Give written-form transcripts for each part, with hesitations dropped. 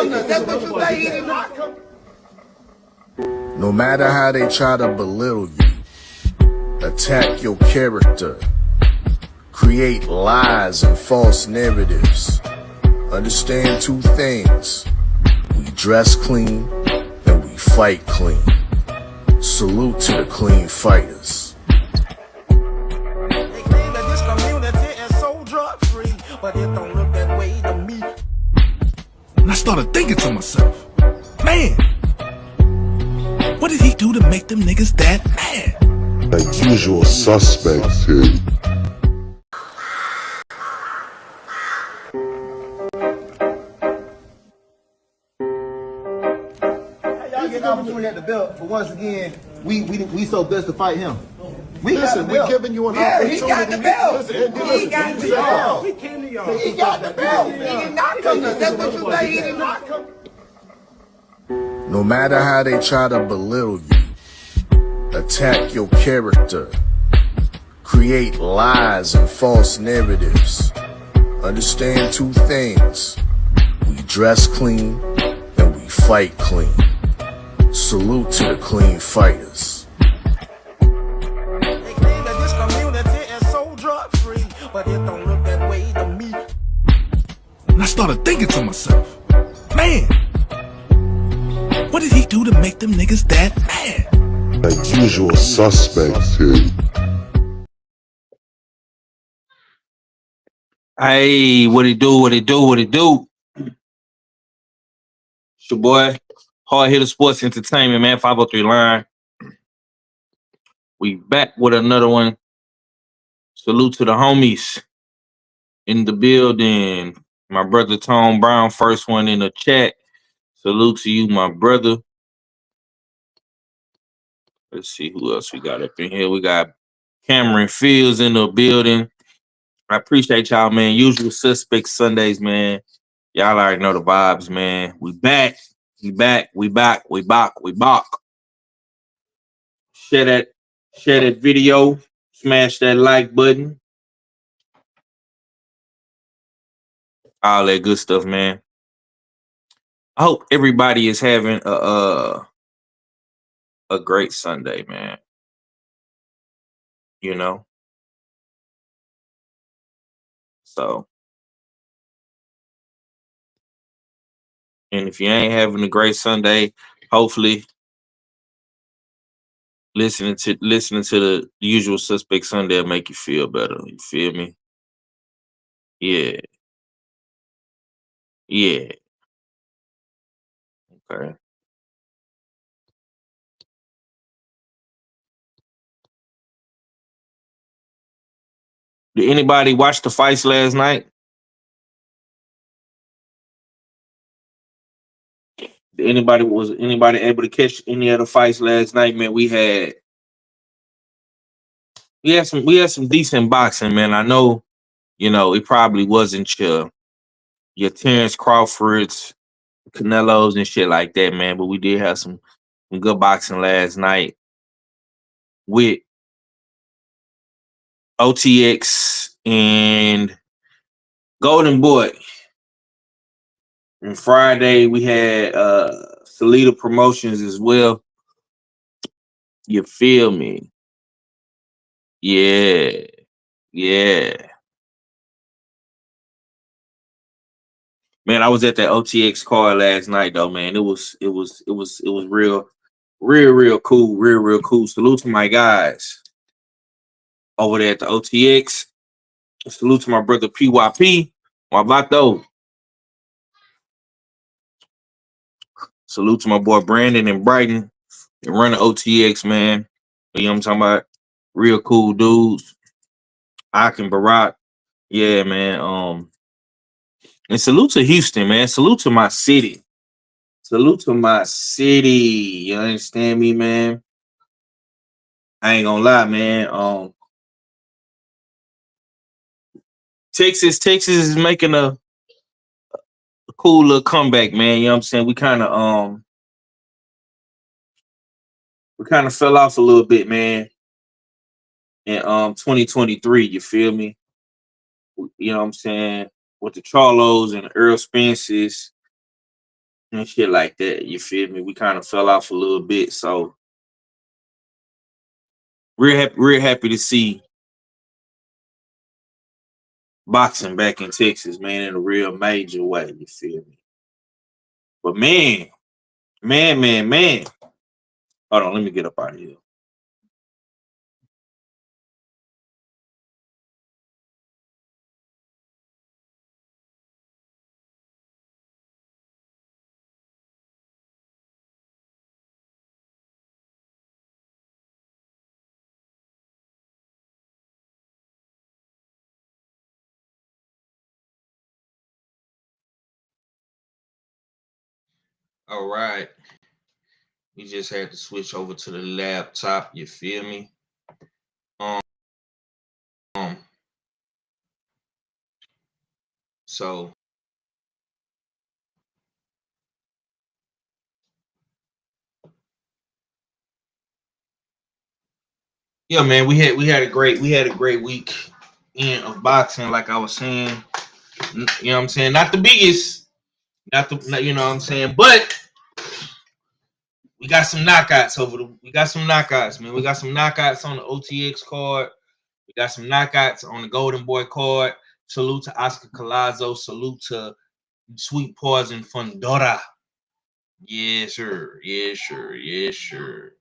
That's what you say. He did not come. No matter how they try to belittle you, attack your character, create lies and false narratives, understand two things. We dress clean and we fight clean. Salute to the clean fighters. They claim that this community is so drug-free, but it don't look that way to me. And I started thinking to myself, man, what did he do to make them niggas that mad? Like usual suspects here. Y'all get an opportunity at the belt, but once again, we so blessed to fight him. Listen, we're giving you an opportunity. He got the belt. He got the belt. We came to y'all. He got the belt. He did not come to. That's what you say. He did not come. No matter how they try to belittle you, attack your character, create lies and false narratives, understand two things. We dress clean and we fight clean. Salute to the clean fighters. They claim that this community is so drug-free, but it don't look that way to me. And I started thinking to myself, man, what did he do to make them niggas that mad? Like usual suspects here. Hey, what it do? What it do? What it do? It's your boy, Hard Hitter Sports Entertainment, man. 503 line. We back with another one. Salute to the homies in the building. My brother Tone Brown, first one in the chat. Salute to you, my brother. Let's see who else we got up in here. We got Cameron Fields in the building. I appreciate y'all, man. Usual Suspects Sundays, man. Y'all already know the vibes, man. We back. We back. We back. We back. We back. Share that video. Smash that like button. All that good stuff, man. I hope everybody is having a great Sunday, man. You know? So, and if you ain't having a great Sunday, hopefully listening to the Usual Suspect Sunday will make you feel better. You feel me? Yeah. Yeah. Okay. Did anybody watch the fights last night? Was anybody able to catch any of the fights last night, man? We had some decent boxing, man. I know, it probably wasn't your Terrence Crawfords, Canelos, and shit like that, man. But we did have some good boxing last night with OTX and Golden Boy. And Friday we had Salida Promotions as well. You feel me? Yeah. Yeah. Man, I was at that OTX card last night though, man. It was real cool. Real cool. Salute to my guys over there at the OTX. Salute to my brother PYP, Wabato. Salute to my boy Brandon and Brighton and run the OTX, man. You know what I'm talking about? Real cool dudes. Ak and Barack. Yeah, man. And salute to Houston, man. Salute to my city. Salute to my city. You understand me, man? I ain't gonna lie, man. Texas is making a cool little comeback, man. You know what I'm saying? We kind of fell off a little bit, man. In 2023, you feel me? You know what I'm saying? With the Charlos and the Earl Spences, and shit like that. You feel me? We kind of fell off a little bit, so we're happy to see boxing back in Texas, man, in a real major way. You feel me? But man. Hold on, let me get up out of here. All right. We just had to switch over to the laptop. You feel me? Um. So yeah, man, we had a great week in of boxing. Like I was saying, you know what I'm saying. Not the biggest, you know what I'm saying, but we got some knockouts we got some knockouts, man. We got some knockouts on the OTX card. We got some knockouts on the Golden Boy card. Salute to Oscar Collazo. Salute to Sweet Poison Fundora. Yes, sir. Yes, sir. Yes, sir.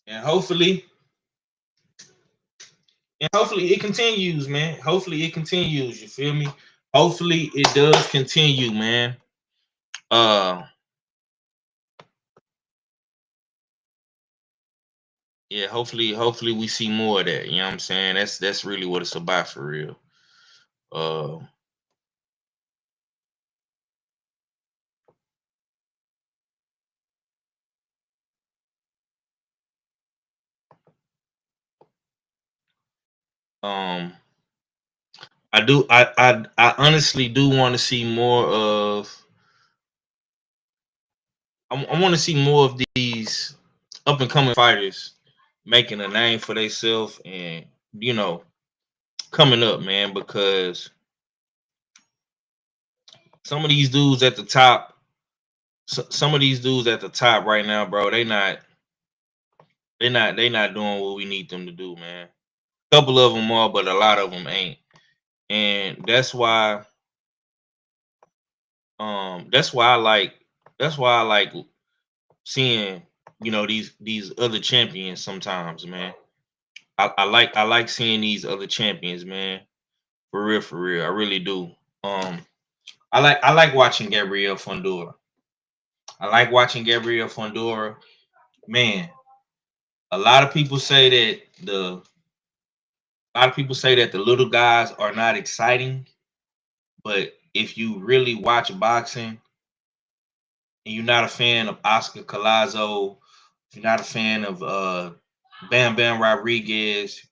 And hopefully it continues, man. Hopefully it continues. You feel me? Hopefully it does continue, man. Yeah, hopefully we see more of that. You know what I'm saying? That's really what it's about for real. I honestly do want to see more of I want to see more of these up and coming fighters making a name for themselves and you know coming up, man, because some of these dudes at the top, some of these dudes at the top right now, bro, they not doing what we need them to do, man. A couple of them are, but a lot of them ain't, and that's why I like seeing these other champions sometimes, man. I like seeing these other champions, man. For real, I really do. I like watching Gabriela Fundora. I like watching Gabriela Fundora. Man, a lot of people say that the little guys are not exciting, but if you really watch boxing and you're not a fan of Oscar Collazo, if you're not a fan of Bam Bam Rodriguez,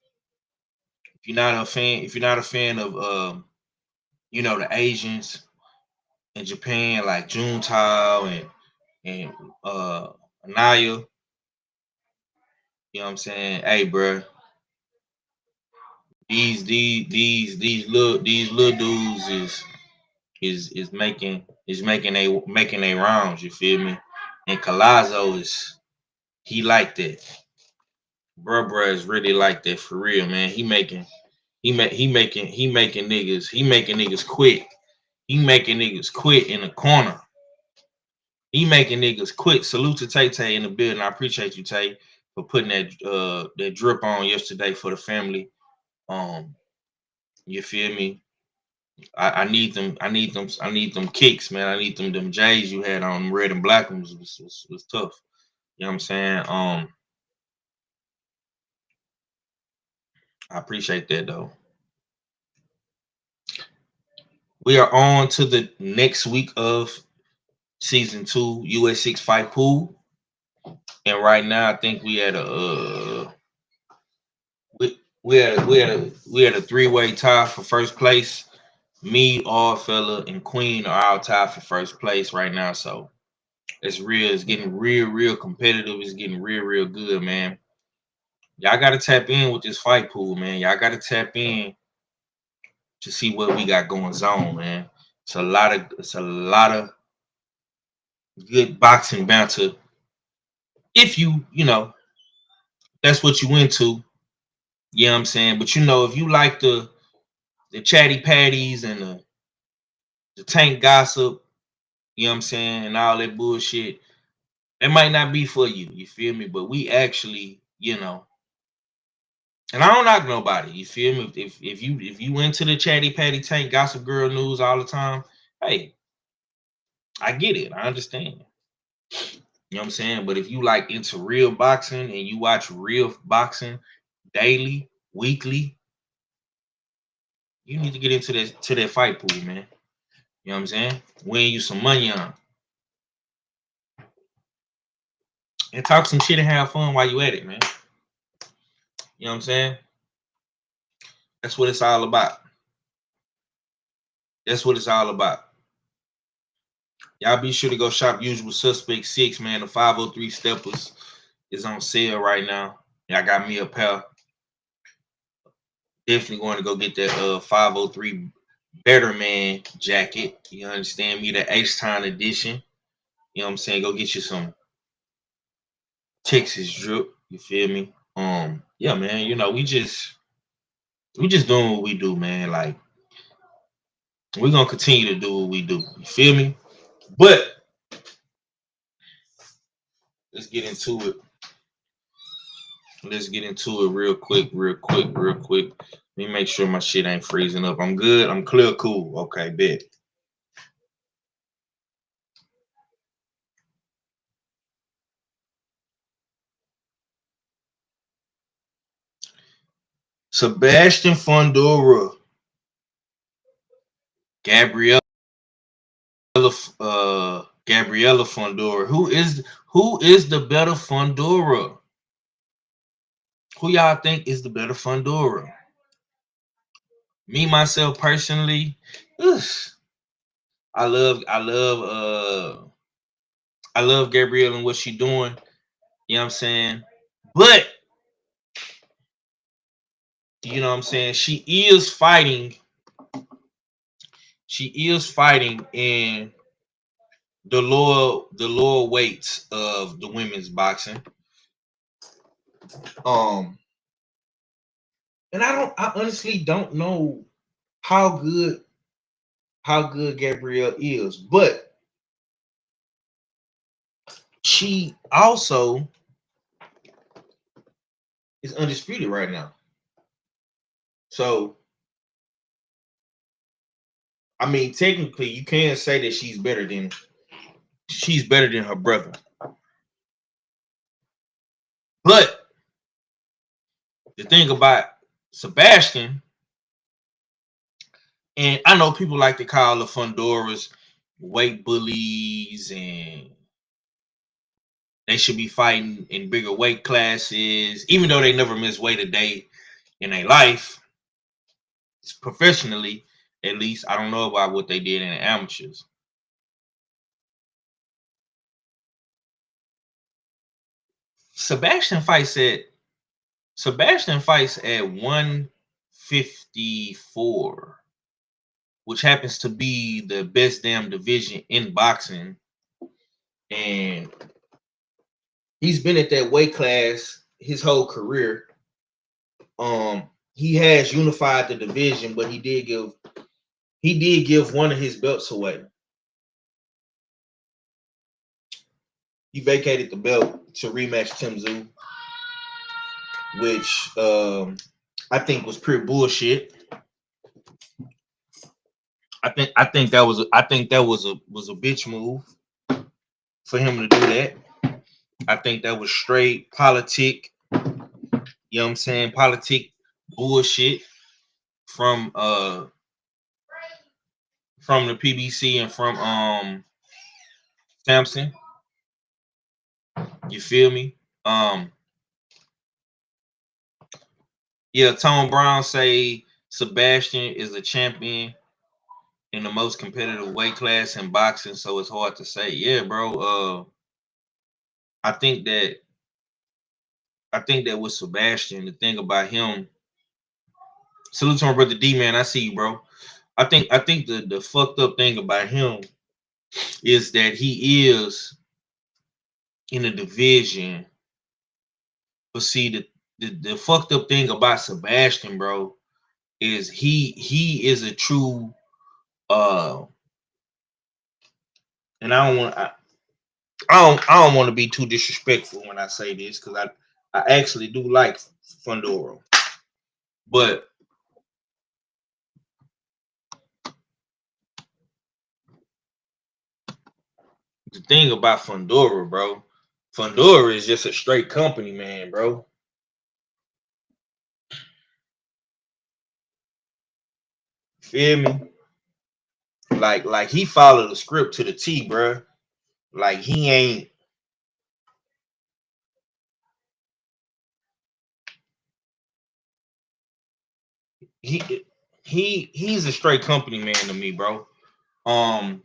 if you're not a fan of the Asians in Japan like Juntao and Anaya, you know what I'm saying? Hey, bro, these little dudes is making a rounds. You feel me? And Collazo he like that. Bruh is really like that for real, man. He making niggas quit. He making niggas quit in the corner. He making niggas quit. Salute to Tay Tay in the building. I appreciate you, Tay, for putting that drip on yesterday for the family. You feel me? I need them. I need them kicks, man. I need them J's you had on red and black ones was tough. You know what I'm saying? I appreciate that though. We are on to the next week of season 2 US6 fight pool, and right now I think we had a 3-way tie for first place. Me, All Fella, and Queen are all tied for first place right now. So it's real. It's getting real competitive. It's getting real good, man. Y'all gotta tap in with this fight pool, man. Y'all gotta tap in to see what we got going on, man. It's a lot of good boxing banter. If you know, that's what you into, you know what I'm saying? But you know, if you like the chatty patties and the tank gossip, you know what I'm saying, and all that bullshit, it might not be for you. You feel me? But we actually, you know, and I don't knock nobody. You feel me? If you into the chatty patty tank gossip girl news all the time, hey, I get it. I understand. You know what I'm saying? But if you like into real boxing and you watch real boxing daily, weekly, you need to get into that fight pool, man. You know what I'm saying? Win you some money on. And talk some shit and have fun while you at it, man. You know what I'm saying? That's what it's all about. That's what it's all about. Y'all be sure to go shop Usual Suspect 6, man. The 503 Steppers is on sale right now. Y'all got me a pair. Definitely going to go get that 503 Better Man jacket. You understand me? The H-Town edition. You know what I'm saying? Go get you some Texas drip. You feel me? Yeah, man. You know, we just doing what we do, man. Like, we're gonna continue to do what we do. You feel me? But let's get into it. Let's get into it real quick. Let me make sure my shit ain't freezing up. I'm good. I'm clear. Cool. Okay, bet. Sebastian Fundora, Gabriela Fundora. Who is the better Fundora? Who y'all think is the better Fundora? Me, myself, personally, I love Gabrielle and what she doing. You know what I'm saying? But you know what I'm saying? She is fighting in the lower weights of the women's boxing. And I honestly don't know how good Gabrielle is, but she also is undisputed right now. So I mean, technically, you can say that she's better than her brother. But the thing about Sebastian, and I know people like to call the Fundoras weight bullies, and they should be fighting in bigger weight classes, even though they never miss weight a day in their life. Professionally, at least, I don't know about what they did in the amateurs. Sebastian fights at 154, which happens to be the best damn division in boxing. And he's been at that weight class his whole career. He has unified the division, but he did give one of his belts away. He vacated the belt to rematch Tim Tszyu, which I think was pure bullshit. I think that was a bitch move for him to do that. I think that was straight politic. You know what I'm saying? Politic bullshit from the PBC and from Sampson. You feel me? Yeah, Tone Brown say Sebastian is a champion in the most competitive weight class in boxing, so it's hard to say. Yeah, bro. I think that with Sebastian, the thing about him, salute to my brother D, man. I see you, bro. I think the fucked up thing about him is that he is in a division. But see, the fucked up thing about Sebastian, bro, is he is a true and I don't want to be too disrespectful when I say this, because I actually do like Fundora. But the thing about Fundora, bro, Fundora is just a straight company man, bro. Feel me? Like he followed the script to the T, bro. Like he's a straight company man to me, bro. And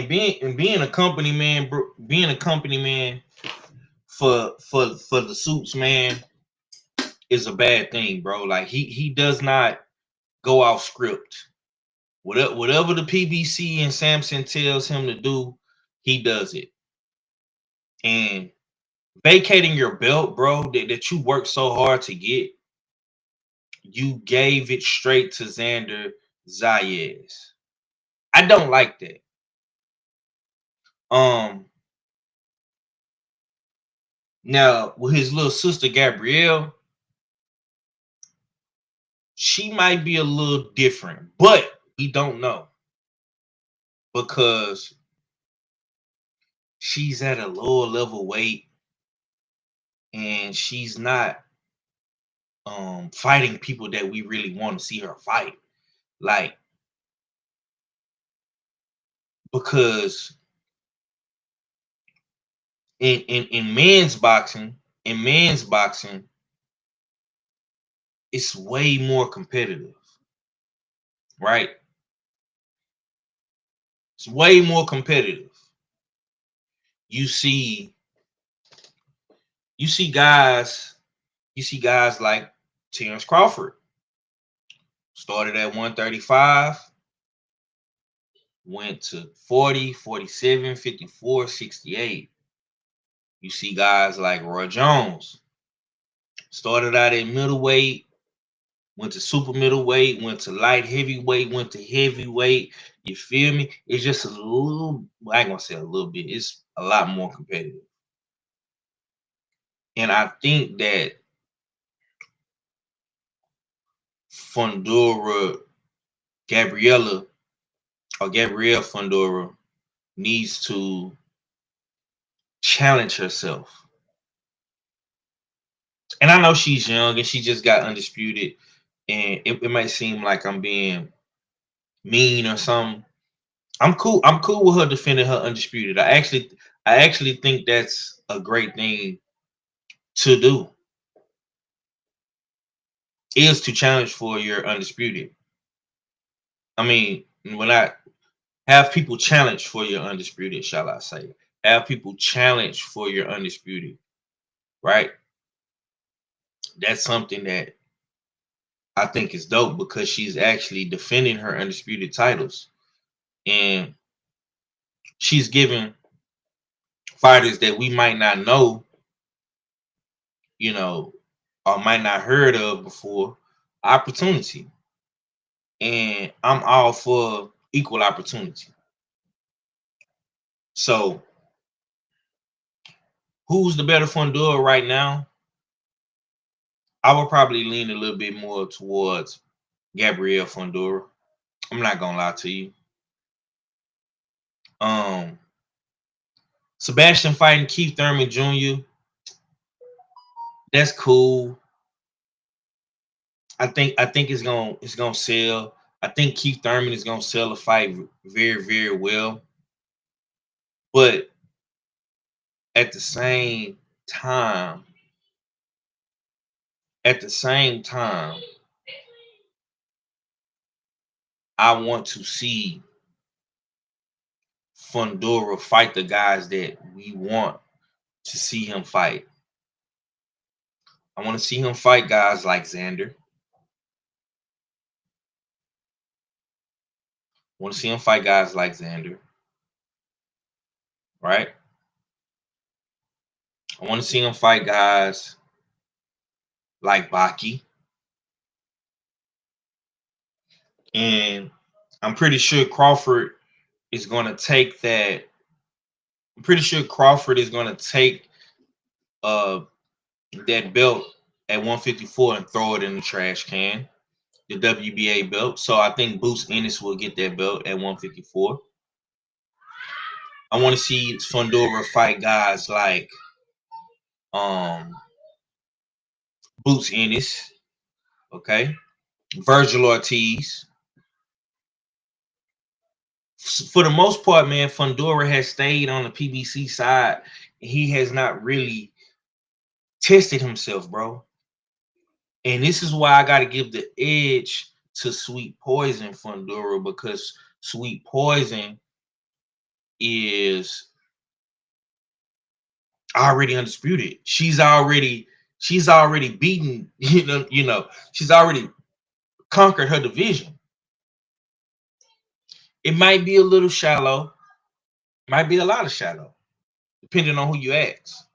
being a company man, bro, being a company man for the suits, man, is a bad thing, bro. Like he does not go off script. Whatever the PBC and Samson tells him to do, he does it. And vacating your belt, bro, that you worked so hard to get, you gave it straight to Xander Zayas. I don't like that. Now with his little sister Gabrielle, she might be a little different, but we don't know because she's at a lower level weight and she's not fighting people that we really want to see her fight. Like, because in men's boxing, it's way more competitive, right? It's way more competitive. You see guys like Terrence Crawford, started at 135, went to 40, 47, 54, 68. You see guys like Roy Jones, started out at middleweight, went to super middleweight, went to light heavyweight, went to heavyweight. You feel me? It's just a little, I ain't gonna say a little bit, it's a lot more competitive. And I think that Gabriela Fundora needs to challenge herself. And I know she's young and she just got undisputed, and it might seem like I'm being mean or something. I'm cool with her defending her undisputed. I actually think that's a great thing to do, is to challenge for your undisputed. I mean, when I have people challenge for your undisputed, shall I say, have people challenge for your undisputed, right? That's something that I think is dope, because she's actually defending her undisputed titles, and she's giving fighters that we might not know, you know, or might not heard of before, opportunity. And I'm all for equal opportunity. So who's the better Fundora right now? I would probably lean a little bit more towards Gabriela Fundora. I'm not gonna lie to you. Sebastian fighting Keith Thurman Jr., that's cool. I think it's gonna sell. I think Keith Thurman is gonna sell a fight very, very well. But at the same time, I want to see Fundora fight the guys that we want to see him fight. I want to see him fight guys like Xander. Want to see him fight guys like Xander, right? I want to see him fight guys like Baki. And I'm pretty sure Crawford is going to take that. I'm pretty sure Crawford is going to take that belt at 154 and throw it in the trash can, the WBA belt. So I think Boots Ennis will get that belt at 154. I want to see Fundora fight guys like Boots Ennis, okay, Virgil Ortiz. For the most part, man, Fundora has stayed on the PBC side. He has not really tested himself, bro. And this is why I got to give the edge to Sweet Poison Fundora, because Sweet Poison is already undisputed. She's already beaten, she's already conquered her division. It might be a little shallow, might be a lot of shallow, depending on who you ask.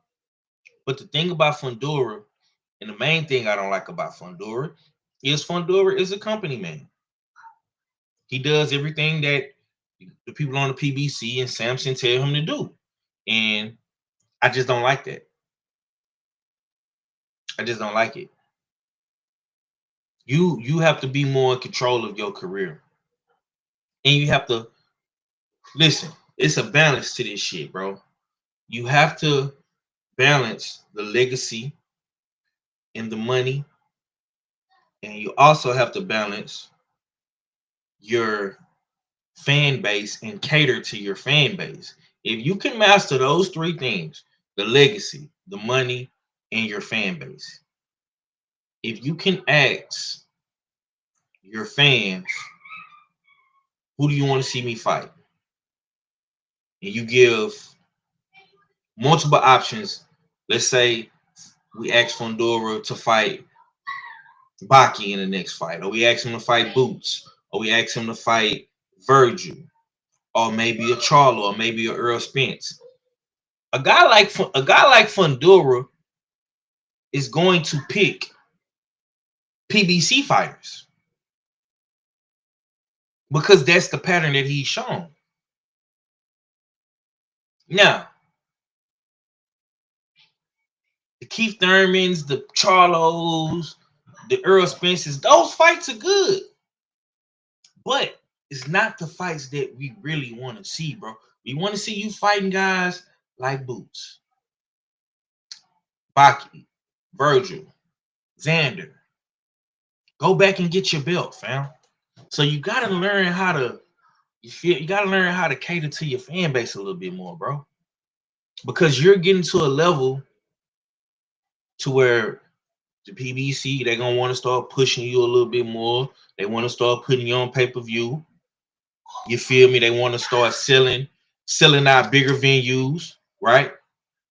But the thing about Fundora, and the main thing I don't like about Fundora is a company man. He does everything that the people on the PBC and Samson tell him to do. And I just don't like that. I just don't like it. You have to be more in control of your career. And you have to listen, it's a balance to this shit, bro. You have to balance the legacy and the money. And you also have to balance your fan base and cater to your fan base. If you can master those three things, the legacy, the money, and your fan base, if you can ask your fans, who do you want to see me fight? And you give multiple options. Let's say we ask Fundora to fight Baki in the next fight, or we ask him to fight Boots, or we ask him to fight Virgil, or maybe a Charlo, or maybe a Earl Spence. A guy like Fundora is going to pick PBC fighters because that's the pattern that he's shown. Now, the Keith Thurmans, the Charlos, the Earl Spences, those fights are good, but it's not the fights that we really want to see, bro. We want to see you fighting guys like Boots, Baki, Virgil, Xander. Go back and get your belt, fam. So you gotta learn how to cater to your fan base a little bit more, bro. Because you're getting to a level to where the PBC, they're gonna want to start pushing you a little bit more. They want to start putting you on pay-per-view. You feel me? They want to start selling out bigger venues, right?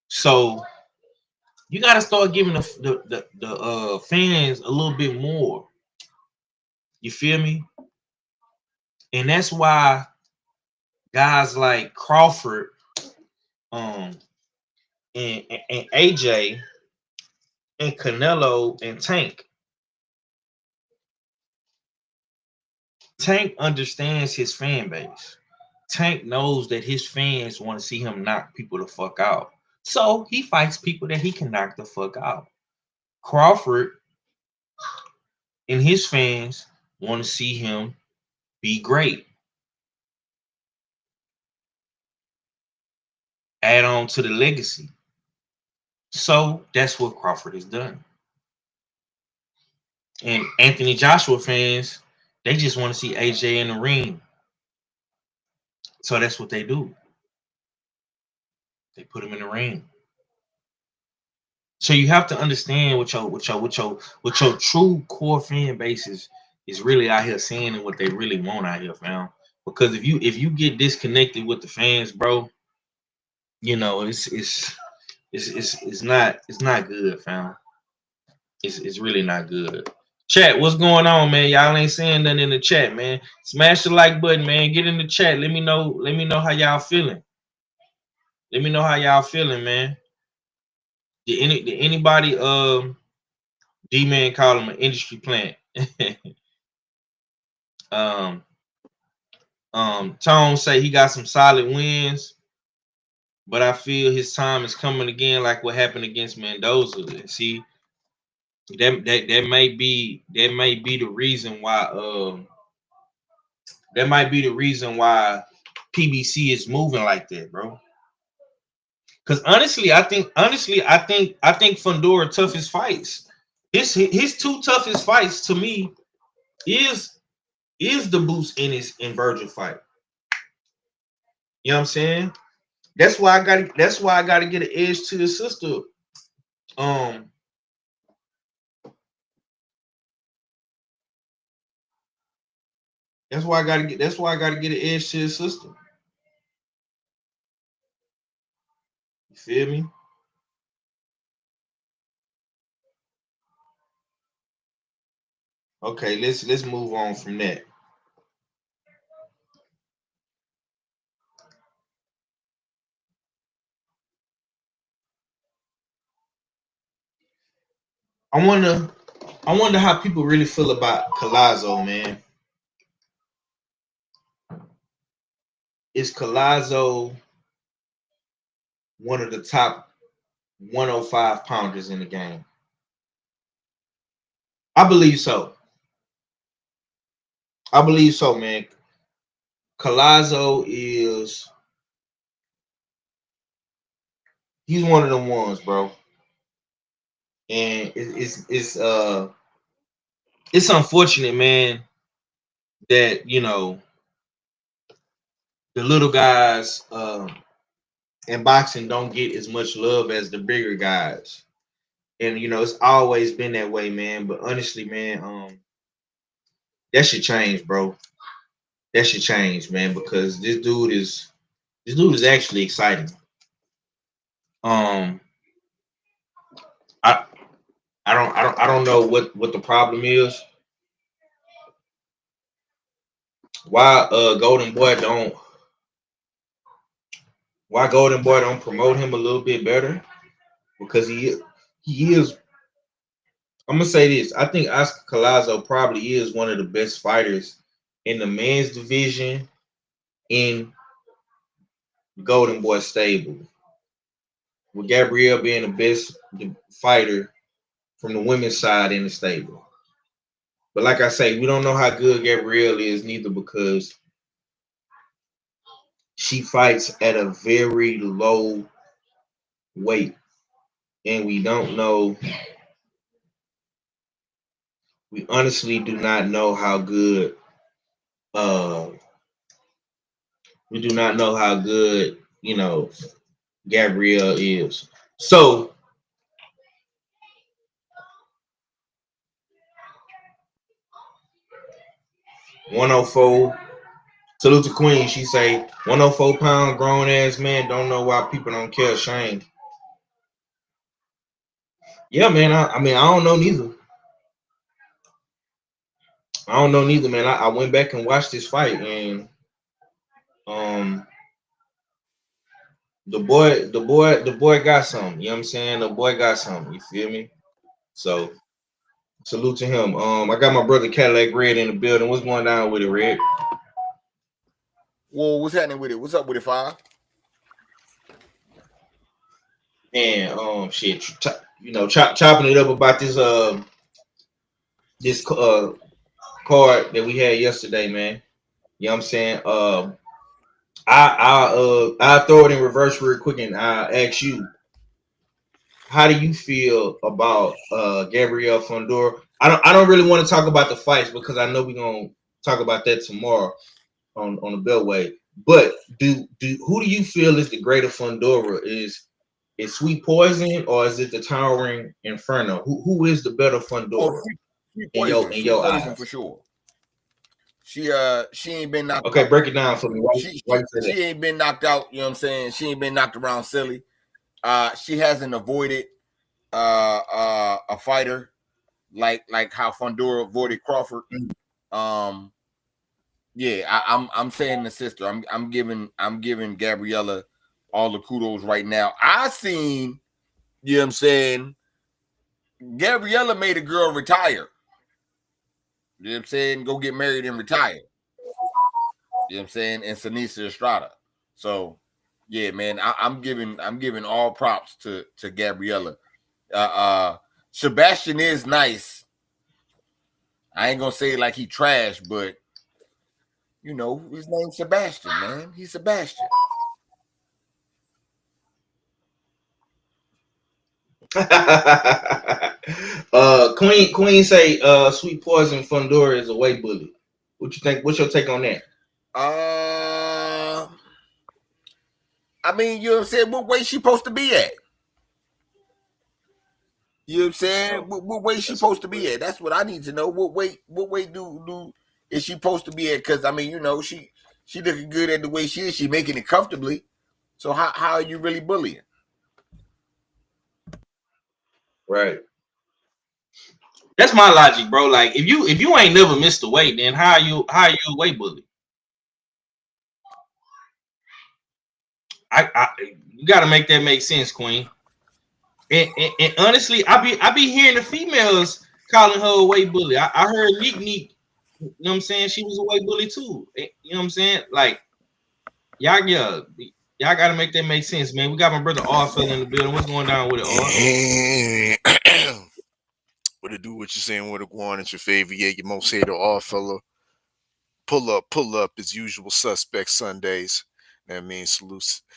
So you got to start giving the fans a little bit more. You feel me? And that's why guys like Crawford, and AJ and Canelo and Tank understands his fan base. Tank knows that his fans want to see him knock people the fuck out. So he fights people that he can knock the fuck out. Crawford and his fans want to see him be great. Add on to the legacy. So that's what Crawford has done. And Anthony Joshua fans, they just want to see AJ in the ring. So that's what they do. They put him in the ring. So you have to understand what your true core fan base is really out here saying and what they really want out here, fam. Because if you get disconnected with the fans, bro, you know it's not good, fam. It's really not good. Chat, what's going on, man? Y'all ain't saying nothing in the chat, man. Smash the like button, man. Get in the chat. Let me know how y'all feeling. Let me know how y'all feeling, man. Did anybody D-Man call him an industry plant? Tone say he got some solid wins, but I feel his time is coming again, like what happened against Mendoza. And see, that may be the reason why that might be the reason why PBC is moving like that, bro. Because honestly, I think Fundora toughest fights. His two toughest fights to me is the Boots Ennis and Virgil fight. You know what I'm saying? That's why I gotta get an edge to his sister. That's why I gotta get an edge to his sister. You feel me? Okay, let's move on from that. I wonder how people really feel about Collazo, man. Is Collazo one of the top 105 pounders in the game? I believe so. I believe so, man. Collazo he's one of them ones, bro. And it's unfortunate, man, that the little guys in boxing don't get as much love as the bigger guys. And it's always been that way, man. But honestly, man, that should change, bro. That should change, man, because this dude is actually exciting. I don't know what the problem is. Why Golden Boy don't promote him a little bit better? Because he is. I'm gonna say this. I think Oscar Collazo probably is one of the best fighters in the men's division in Golden Boy stable, with Gabrielle being the best fighter from the women's side in the stable. But like I say, we don't know how good Gabrielle is neither, because she fights at a very low weight, and we don't know. We honestly do not know how good. We do not know how good Gabrielle is. So 104. Salute to Queen. She say 104 pound grown ass man. Don't know why people don't care. Shame. Yeah, man. I mean, I don't know neither. Man. I went back and watched this fight, and the boy got something. You know what I'm saying? The boy got something. You feel me? So salute to him. I got my brother Cadillac Red in the building. What's going down with it, Red? Well, what's happening with it? What's up with it, Five? And shit, chopping it up about this card that we had yesterday, man. You know what I'm saying? I'll throw it in reverse real quick, and I'll ask you, how do you feel about Gabriela Fundora? I don't really want to talk about the fights, because I know we're gonna talk about that tomorrow on the Beltway. But who do you feel is the greater Fundora? Is Sweet Poison, or is it the Towering Inferno? Who is the better Fundora? Sweet in your eyes, for sure. She ain't been knocked okay, out. break it down for me. She ain't been knocked out, you know what I'm saying? She ain't been knocked around silly. She hasn't avoided a fighter like how Fundora avoided Crawford. Yeah, I'm saying the sister. I'm giving Gabriela all the kudos right now. I seen, you know what I'm saying, Gabriela made a girl retire. You know what I'm saying? Go get married and retire. You know what I'm saying? And Sinisa Estrada. So yeah, man, I'm giving all props to Gabriela. Sebastian is nice. I ain't gonna say like he trash, but you know, his name's Sebastian, man. He's Sebastian. Queen say Sweet Poison Fundora is a weight bully. What you think? What's your take on that? I mean, you know what I'm saying? What weight she supposed to be at? You know what I'm saying? What weight she supposed to be at? That's what I need to know. What weight do is she supposed to be at? Because I mean, you know, she looking good at the way she is. She making it comfortably. So how are you really bullying? Right. That's my logic, bro. Like if you ain't never missed a weight, then how are you a weight bully? You gotta make that make sense, Queen. And honestly, I be hearing the females calling her a weight bully. I heard Neek, you know what I'm saying? She was a weight bully too. You know what I'm saying? Like y'all gotta make that make sense, man. We got my brother Arthur in the building. What's going down with it, Arthur? What to do? What you saying? What to go on? It's your favorite, yeah, your most hated all fella. Pull up as usual suspect Sundays. That means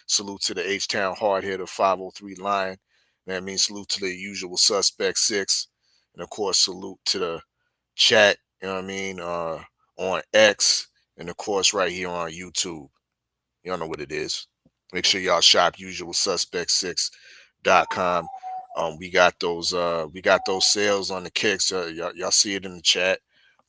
salute to the H-Town hard hitter 503 Lion. That means salute to the usual suspect 6. And of course, salute to the chat, you know what I mean, on X, and of course right here on YouTube. Y'all know what it is. Make sure y'all shop usualsuspect6.com. We got those sales on the kicks. Y'all see it in the chat.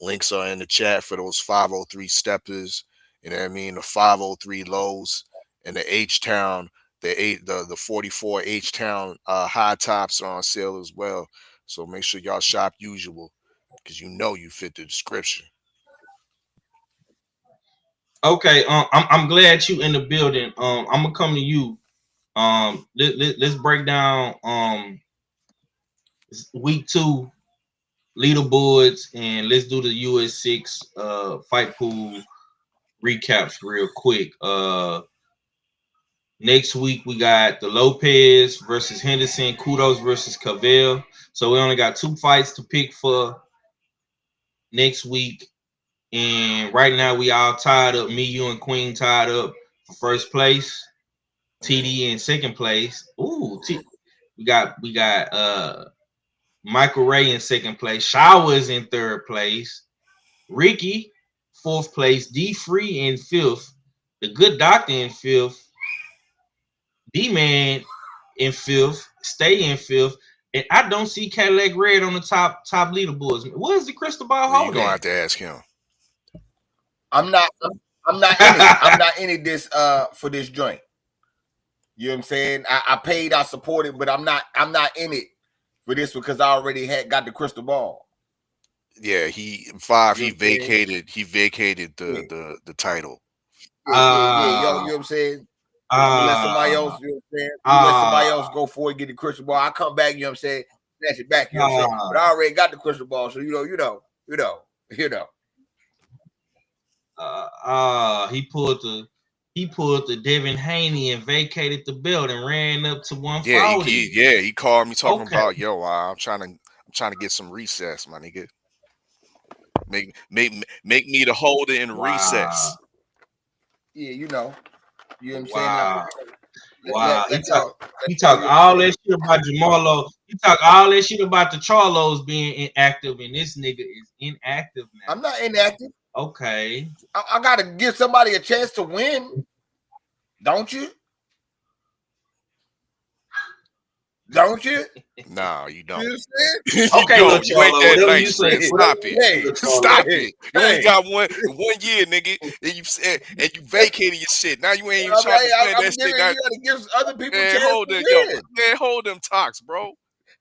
Links are in the chat for those 503 steppers. You know what I mean? The 503 lows and the H-Town, the 44 H-Town high tops are on sale as well. So make sure y'all shop usual because you know you fit the description. Okay, I'm glad you in the building. I'm gonna come to you. Let's break down week 2 leaderboards and let's do the US6 fight pool recaps real quick. Next week we got the Lopez versus Henderson, Kudos versus Cavell. So we only got 2 fights to pick for next week. And right now we all tied up. Me, you, and Queen tied up for first place. TD in second place. Ooh, we got Michael Ray in second place. Showers in third place. Ricky, 4th place. D Free in 5th. The Good Doctor in 5th. D-Man in 5th. Stay in 5th. And I don't see Cadillac Red on the top leaderboards. What is the crystal ball holding? You're gonna have to ask him. I'm not in it. I'm not in it this for this joint. You know what I'm saying? I paid, I supported, but I'm not in it for this because I already got the crystal ball. Yeah, he vacated the title. Yeah, you know what I'm saying? Let somebody else, you know what I'm saying? Let somebody else go for it, get the crystal ball. I come back, you know what I'm saying? Snatch it back, you know what I'm saying? But I already got the crystal ball, so you know. He pulled the Devin Haney and vacated the belt and ran up to 140. He called me talking about, yo, I'm trying to get some recess, my nigga. Make me the holder in recess. Yeah, you know what I'm saying? Wow. He talk all that shit about Jamalo. He talk all that shit about the Charlos being inactive, and this nigga is inactive now. I'm not inactive. Okay. I gotta give somebody a chance to win. Don't you? Don't you? No, you don't. You okay, you ain't that nice. Stop it. Hey, stop it. You only got one year, nigga, and you vacated your shit. Now you ain't even trying to defend that shit. You gotta give other people a chance hold them talks, bro.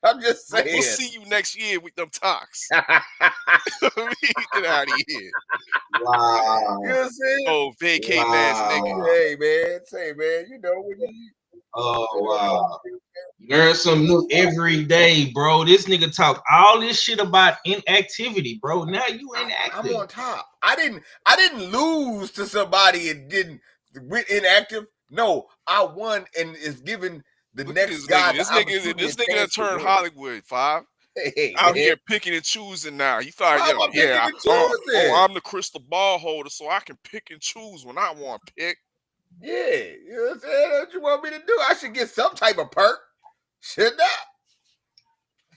I'm just saying. We'll see you next year with them talks. Get out of here. Wow. You know what I'm saying? Oh, vacating ass nigga. Hey man, say man, you know when you. Oh wow. Learn something new every day, bro. This nigga talk all this shit about inactivity, bro. Now you inactive. I'm on top. I didn't lose to somebody and didn't went inactive. No, I won and is giving the Look at next this guy nigga. the This opportunity. nigga that turned Hollywood, Five. Hey, Out man. here picking and choosing now. He thought, How am I picking and choosing? I'm the crystal ball holder, so I can pick and choose when I want to pick. Yeah, you know what I'm saying? What you want me to do? I should get some type of perk, shouldn't I?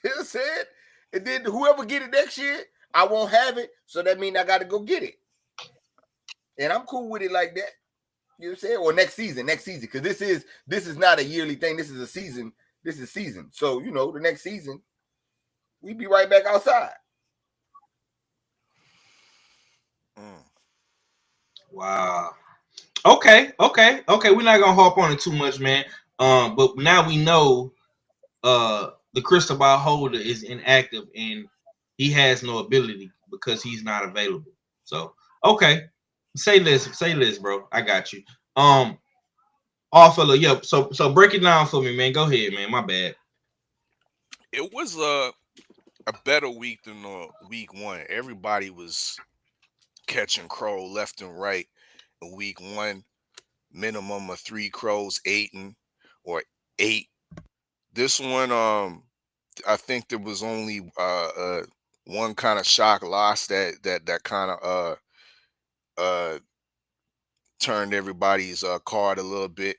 You know what I'm saying? And then whoever get it next year, I won't have it, so that means I got to go get it. And I'm cool with it like that. You know what I'm saying? Or next season, because this is not a yearly thing. This is a season. This is season. So, you know, the next season, we be right back outside. Wow. Okay. We're not gonna harp on it too much, man. But now we know the crystal ball holder is inactive and he has no ability because he's not available. So okay. Say less, bro. I got you. All fella, yep. So break it down for me, man. Go ahead, man. My bad. It was a better week than week one. Everybody was catching crow left and right in week one. Minimum of 3 crows, 8 or 8. This one, I think there was only one kind of shock loss that kind of turned everybody's card a little bit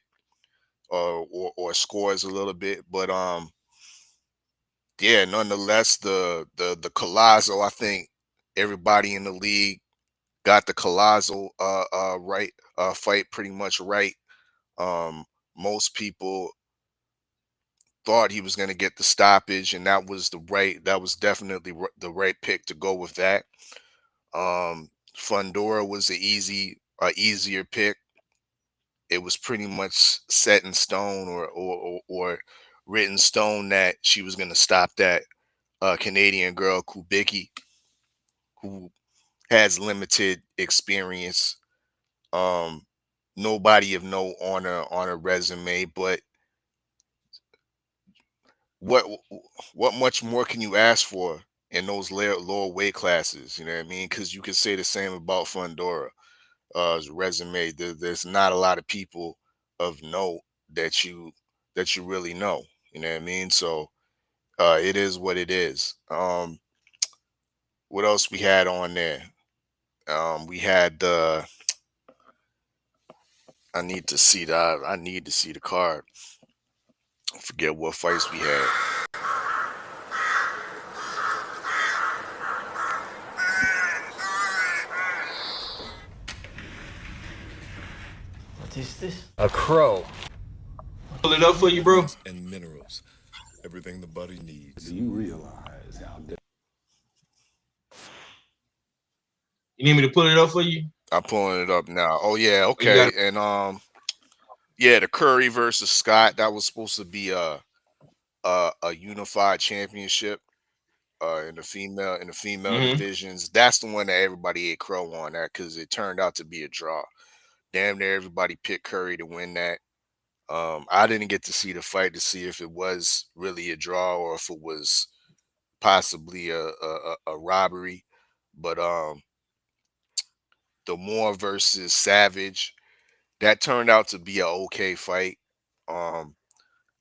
or scores a little bit, but yeah, nonetheless, the Collazo, I think everybody in the league got the Collazo right fight pretty much right. Most people thought he was going to get the stoppage, and that was definitely the right pick to go with that. Fundora was easier pick. It was pretty much set in stone or written stone that she was going to stop that Canadian girl Kubicki, who has limited experience. Nobody of note on a resume, but what much more can you ask for in those lower weight classes? You know what I mean? Because you could say the same about Fundora. Resume. There's not a lot of people of note that you really know. You know what I mean? So it is what it is. What else we had on there? We had I need to see the card. I forget what fights we had. What is this? A crow. Pull it up for you, bro. And minerals. Everything the body needs. Do you realize how You need me to pull it up for you? I'm pulling it up now. Oh yeah, okay. And yeah, the Curry versus Scott, that was supposed to be a unified championship in the female divisions. That's the one that everybody ate crow on that because it turned out to be a draw. Damn near everybody picked Curry to win that. I didn't get to see the fight to see if it was really a draw or if it was possibly a robbery. But the Moore versus Savage, that turned out to be a okay fight.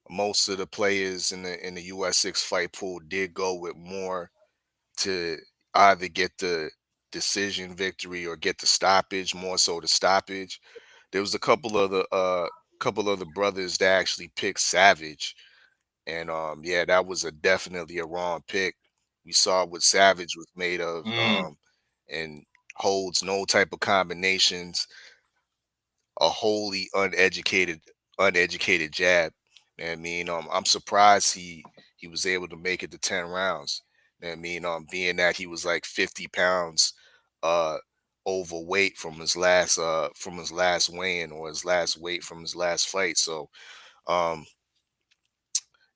Most of the players in the US6 fight pool did go with Moore to either get the decision victory or get the stoppage, more so the stoppage. There was a couple of the brothers that actually picked Savage, and yeah, that was definitely a wrong pick. We saw what Savage was made of, and holds no type of combinations. A wholly uneducated jab. You know what I mean, I'm surprised he was able to make it to 10 rounds. You know what I mean, being that he was like 50 pounds overweight from his last weigh-in or his last weight from his last fight. So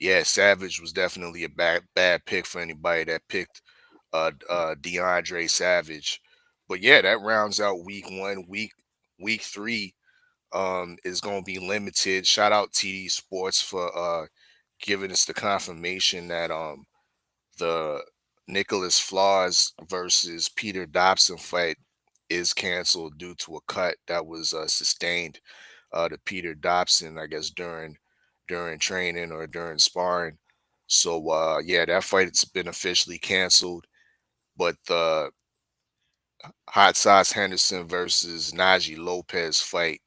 yeah, Savage was definitely a bad pick for anybody that picked DeAndre Savage. But yeah, that rounds out week 1. Week 3 is going to be limited. Shout out TD Sports for giving us the confirmation that the Nicholas Flaws versus Peter Dobson fight is canceled due to a cut that was sustained to Peter Dobson, I guess during training or during sparring. So yeah, that fight's been officially canceled. But the Hot Sauce Henderson versus Najee Lopez fight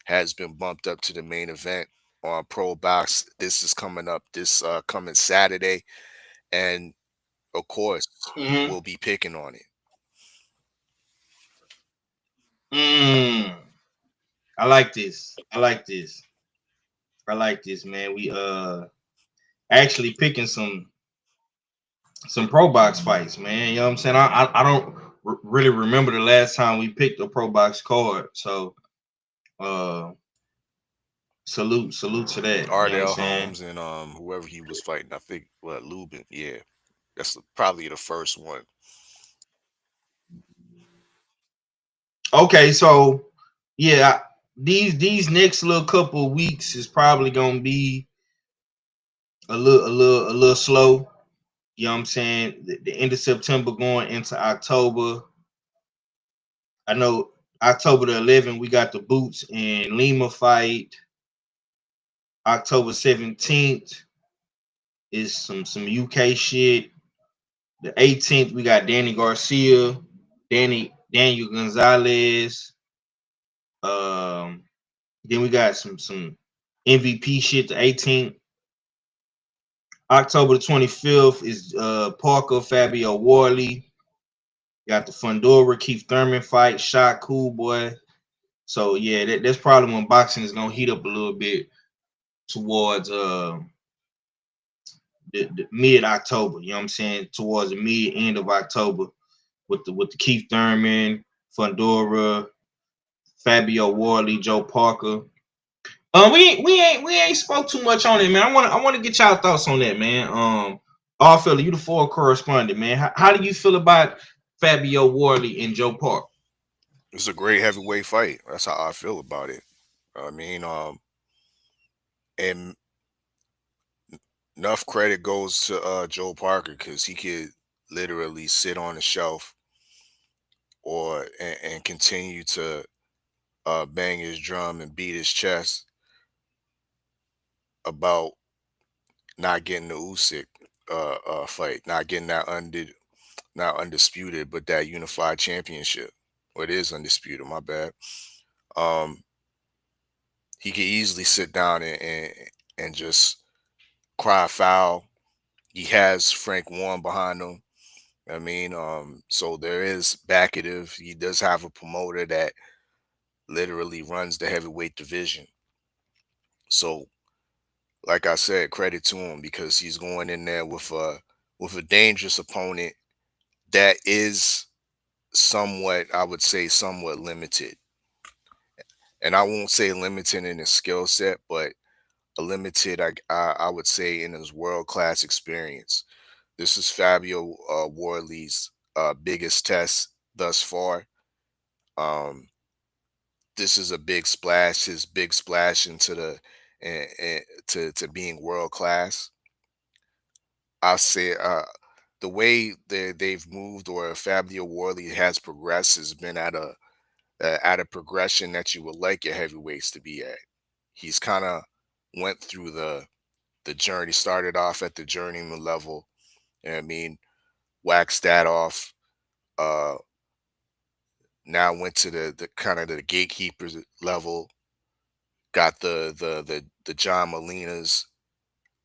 has been bumped up to the main event on Pro Box. This is coming up this coming Saturday, and of course, Mm-hmm. we'll be picking on it. I like this. I like this. I like this, man. We actually picking some pro box fights, man. You know what I'm saying? I don't really remember the last time we picked a pro box card. So uh salute to that. You know what I'm Ardell saying? Holmes and whoever he was fighting, I think Lubin. Yeah, that's probably the first one. Okay, so yeah, these next little couple of weeks is probably gonna be a little slow. You know what I'm saying? The end of September going into October. I know October the 11th we got the Boots and Lima fight. October 17th is some UK shit. The 18th we got Danny Garcia, Daniel Gonzalez. Then we got some MVP shit. The 18th. October the 25th is Parker Fabio Warley. Got the Fundora Keith Thurman fight. Shot Cool Boy. So yeah, that's probably when boxing is gonna heat up a little bit towards the mid October. You know what I'm saying? Towards the mid end of October with the Keith Thurman, Fundora, Fabio Warley, Joe Parker. We ain't spoke too much on it, man. I want to get y'all thoughts on that, man. All fella, you the four correspondent, man. How do you feel about Fabio Warley and Joe Parker? It's a great heavyweight fight. That's how I feel about it. I mean, and enough credit goes to Joe Parker because he could literally sit on the shelf and continue to bang his drum and beat his chest about not getting the Usyk fight, not getting that not undisputed, but that unified championship. Or it is undisputed, my bad. He could easily sit down and just cry foul. He has Frank Warren behind him. I mean, so there is backative. He does have a promoter that literally runs the heavyweight division. So, like I said, credit to him because he's going in there with a dangerous opponent that is somewhat, I would say, somewhat limited. And I won't say limited in his skill set, but a limited, I would say, in his world class experience. This is Fabio Warley's biggest test thus far. Um, this is a big splash. His big splash into to being world class. I say the way they've moved or Fabio Warley has progressed has been at a progression that you would like your heavyweights to be at. He's kind of went through the journey. Started off at the journeyman level. I mean, waxed that off. Uh, Now went to the kind of the gatekeepers level. Got the John Molinas,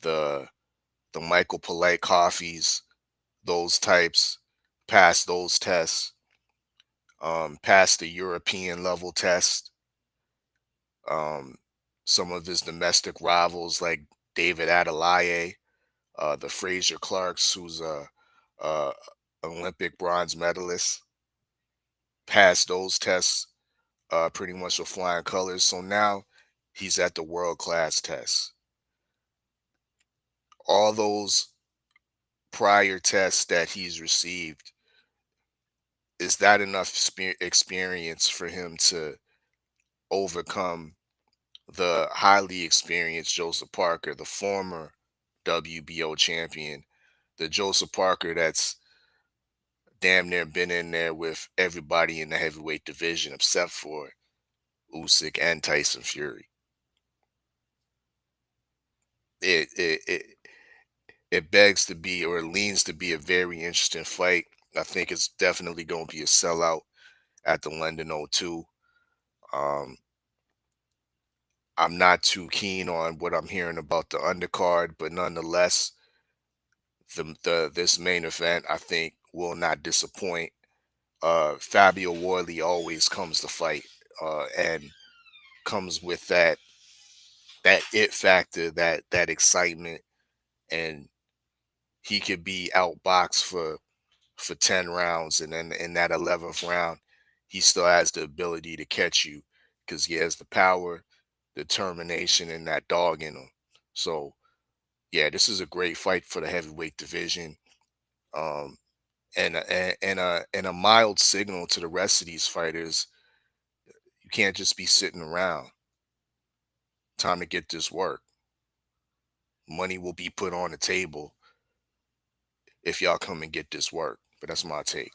the Michael Polite coffees, those types. Passed those tests. Passed the European level test. Um, some of his domestic rivals like David Adelaye, the Fraser Clarks, who's a Olympic bronze medalist, passed those tests pretty much with flying colors. So now he's at the world class test. all those prior tests that he's received, is that enough experience for him to overcome the highly experienced Joseph Parker, the former WBO champion, the Joseph Parker that's damn near been in there with everybody in the heavyweight division except for Usyk and Tyson Fury? It begs to be, or it leans to be, a very interesting fight. I think it's definitely going to be a sellout at the London 02. I'm not too keen on what I'm hearing about the undercard, but nonetheless, this main event I think will not disappoint. Fabio Worley always comes to fight, and comes with that it factor, that excitement, and he could be outboxed for 10 rounds, and then in that 11th round, he still has the ability to catch you because he has the power, determination, and that dog in him. So, yeah, this is a great fight for the heavyweight division, and a mild signal to the rest of these fighters. You can't just be sitting around. Time to get this work. Money will be put on the table if y'all come and get this work. But that's my take.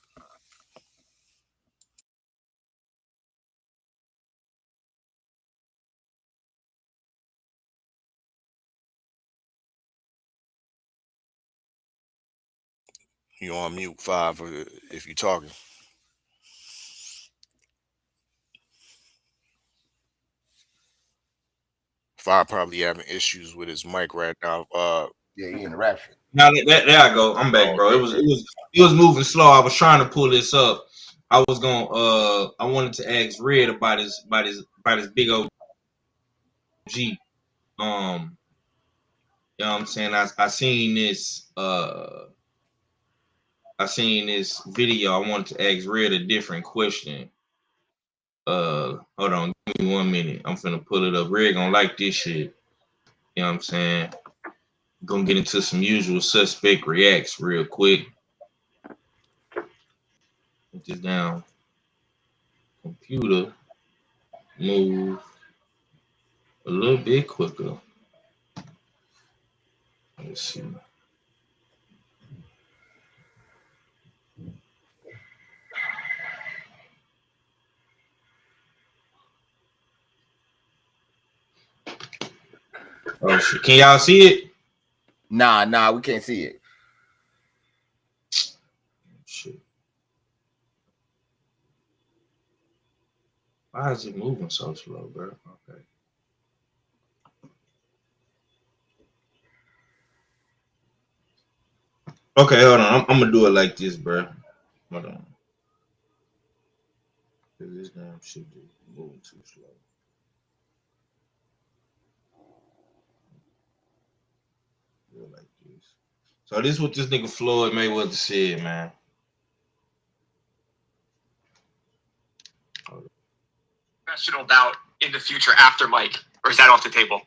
You on mute, Five, if you're talking. Five probably having issues with his mic right now. Yeah, he in the rapture. Now there I go. I'm back, bro. It was moving slow. I was trying to pull this up. I was gonna I wanted to ask Red about his big OG. You know what I'm saying? I seen this video. I wanted to ask Red a different question. Hold on, give me 1 minute. I'm finna pull it up. Red gonna like this shit. You know what I'm saying? Gonna get into some usual suspect reacts real quick. Put this down. Computer move a little bit quicker. Let's see. Oh shit! Can y'all see it? Nah, we can't see it. Shit. Why is it moving so slow, bro? Okay. Okay, hold on. I'm gonna do it like this, bro. Hold on. This damn shit is moving too slow. Do it like this. So this is what this nigga Floyd Mayweather said, man. Professional bout in the future after Mike, or is that off the table?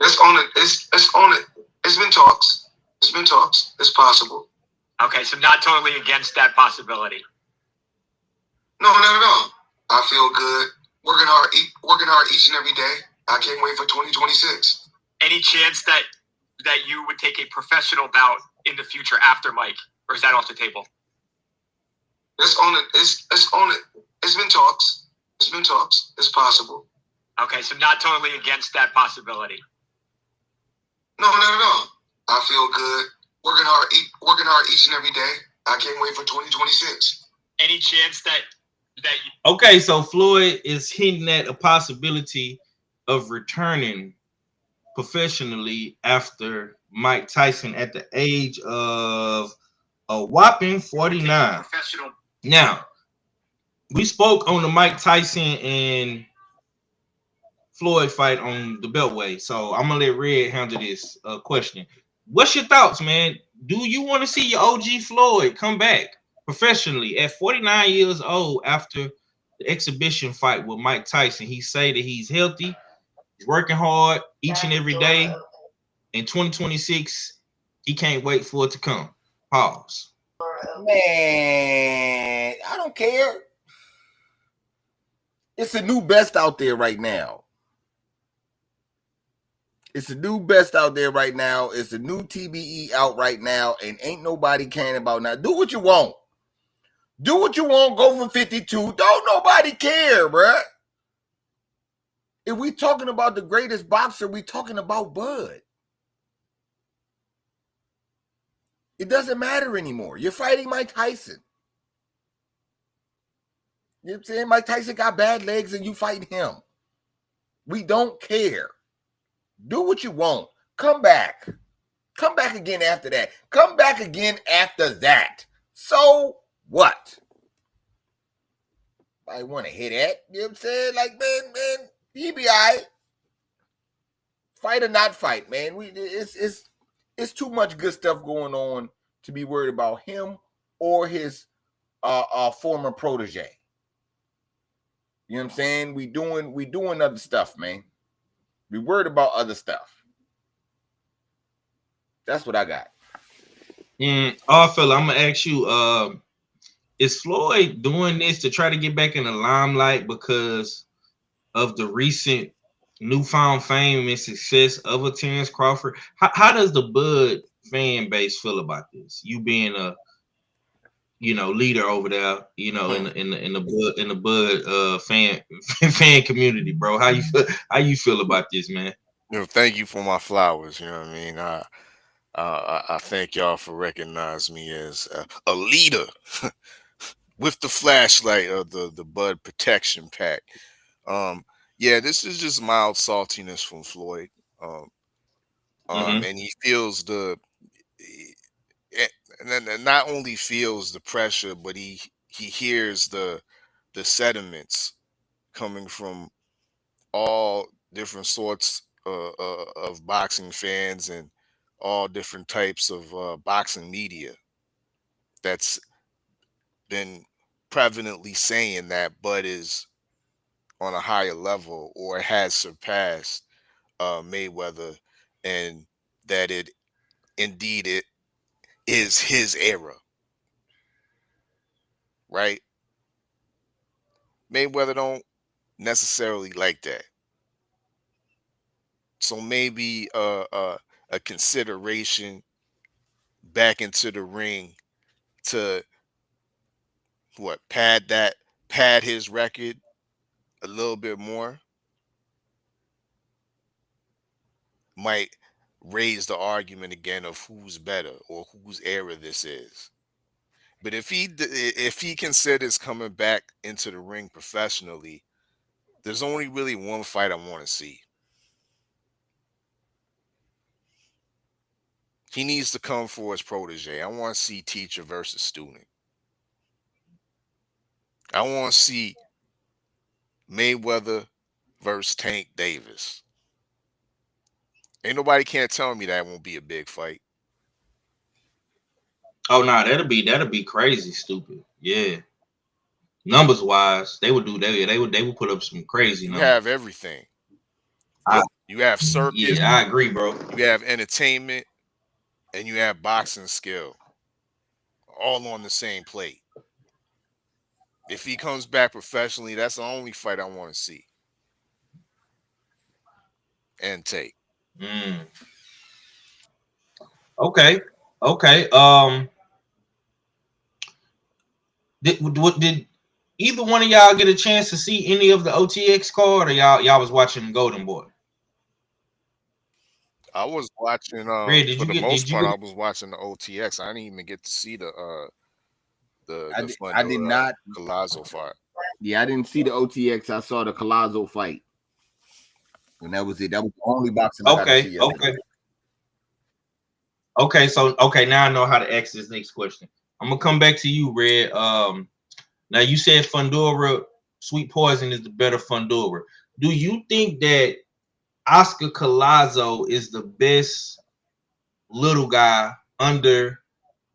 It's on it. It's on it. It's been talks. It's been talks. It's possible. Okay, so not totally against that possibility. No, not at all. I feel good. Working hard each and every day. I can't wait for 2026. Any chance that you would take a professional bout in the future after Mike, or is that off the table? It's on it. It's on it. It's been talks. It's been talks. It's possible. Okay, so not totally against that possibility. No, not at all. I feel good. Working hard each and every day. I can't wait for 2026. Any chance that you... Okay, so Floyd is hinting at a possibility of returning professionally after Mike Tyson at the age of a whopping 49. Professional. Now, we spoke on the Mike Tyson and Floyd fight on the Beltway, so I'm gonna let Red handle this question. What's your thoughts, man? Do you want to see your OG Floyd come back professionally at 49 years old after the exhibition fight with Mike Tyson? He say that he's healthy, he's working hard each and every day. In 2026, he can't wait for it to come. Pause. Man, I don't care. It's a new best out there right now. It's a new best out there right now. It's a new TBE out right now, and ain't nobody caring about now. Do what you want. Do what you want. Go for 52. Don't nobody care, bruh. If we talking about the greatest boxer, we talking about Bud. It doesn't matter anymore. You're fighting Mike Tyson. You know what I'm saying? Mike Tyson got bad legs and you fighting him. We don't care. Do what you want. Come back. Come back again after that. Come back again after that. So what? I want to hear that. You know what I'm saying? Like, man, he be all right. Fight or not fight, man. It's too much good stuff going on to be worried about him or his former protege. You know what I'm saying? We doing other stuff, man. We worried about other stuff. That's what I got. Fella, I'm gonna ask you, is Floyd doing this to try to get back in the limelight because of the recent newfound fame and success of a Terrence Crawford? How does the Bud fan base feel about this? You being a leader over there, in the Bud fan community, bro. How you feel about this, man? Thank you for my flowers. You know what I mean? I thank y'all for recognizing me as a leader with the flashlight of the Bud Protection Pack. Yeah, this is just mild saltiness from Floyd. And he feels and not only feels the pressure, but he hears the sediments coming from all different sorts of boxing fans and all different types of boxing media that's been prevalently saying that Bud is on a higher level or has surpassed Mayweather, and that it is his era, right? Mayweather don't necessarily like that. So maybe a consideration back into the ring to pad his record a little bit more might raise the argument again of who's better or whose era this is. But if he considers coming back into the ring professionally, there's only really one fight I want to see. He needs to come for his protege. I want to see teacher versus student. I want to see Mayweather versus Tank Davis. Ain't nobody can't tell me that won't be a big fight. Oh no, that'll be crazy stupid. Yeah. Numbers wise, they would put up some crazy numbers. You have everything. You have circus. Yeah, I agree, bro. You have entertainment and you have boxing skill. All on the same plate. If he comes back professionally, that's the only fight I want to see. And take. Okay. Did either one of y'all get a chance to see any of the OTX card, or y'all was watching Golden Boy? I was watching Red, for the most part, I was watching the OTX. I didn't even get to see the Fundora, I did not Collazo fight. Yeah, I didn't see the OTX. I saw the Collazo fight. And that was it. That was the only boxing I got to see yesterday. Okay, now I know how to ask this next question. I'm gonna come back to you, Red. Now you said Fundora, Sweet Poison is the better Fundora. Do you think that Oscar Collazo is the best little guy under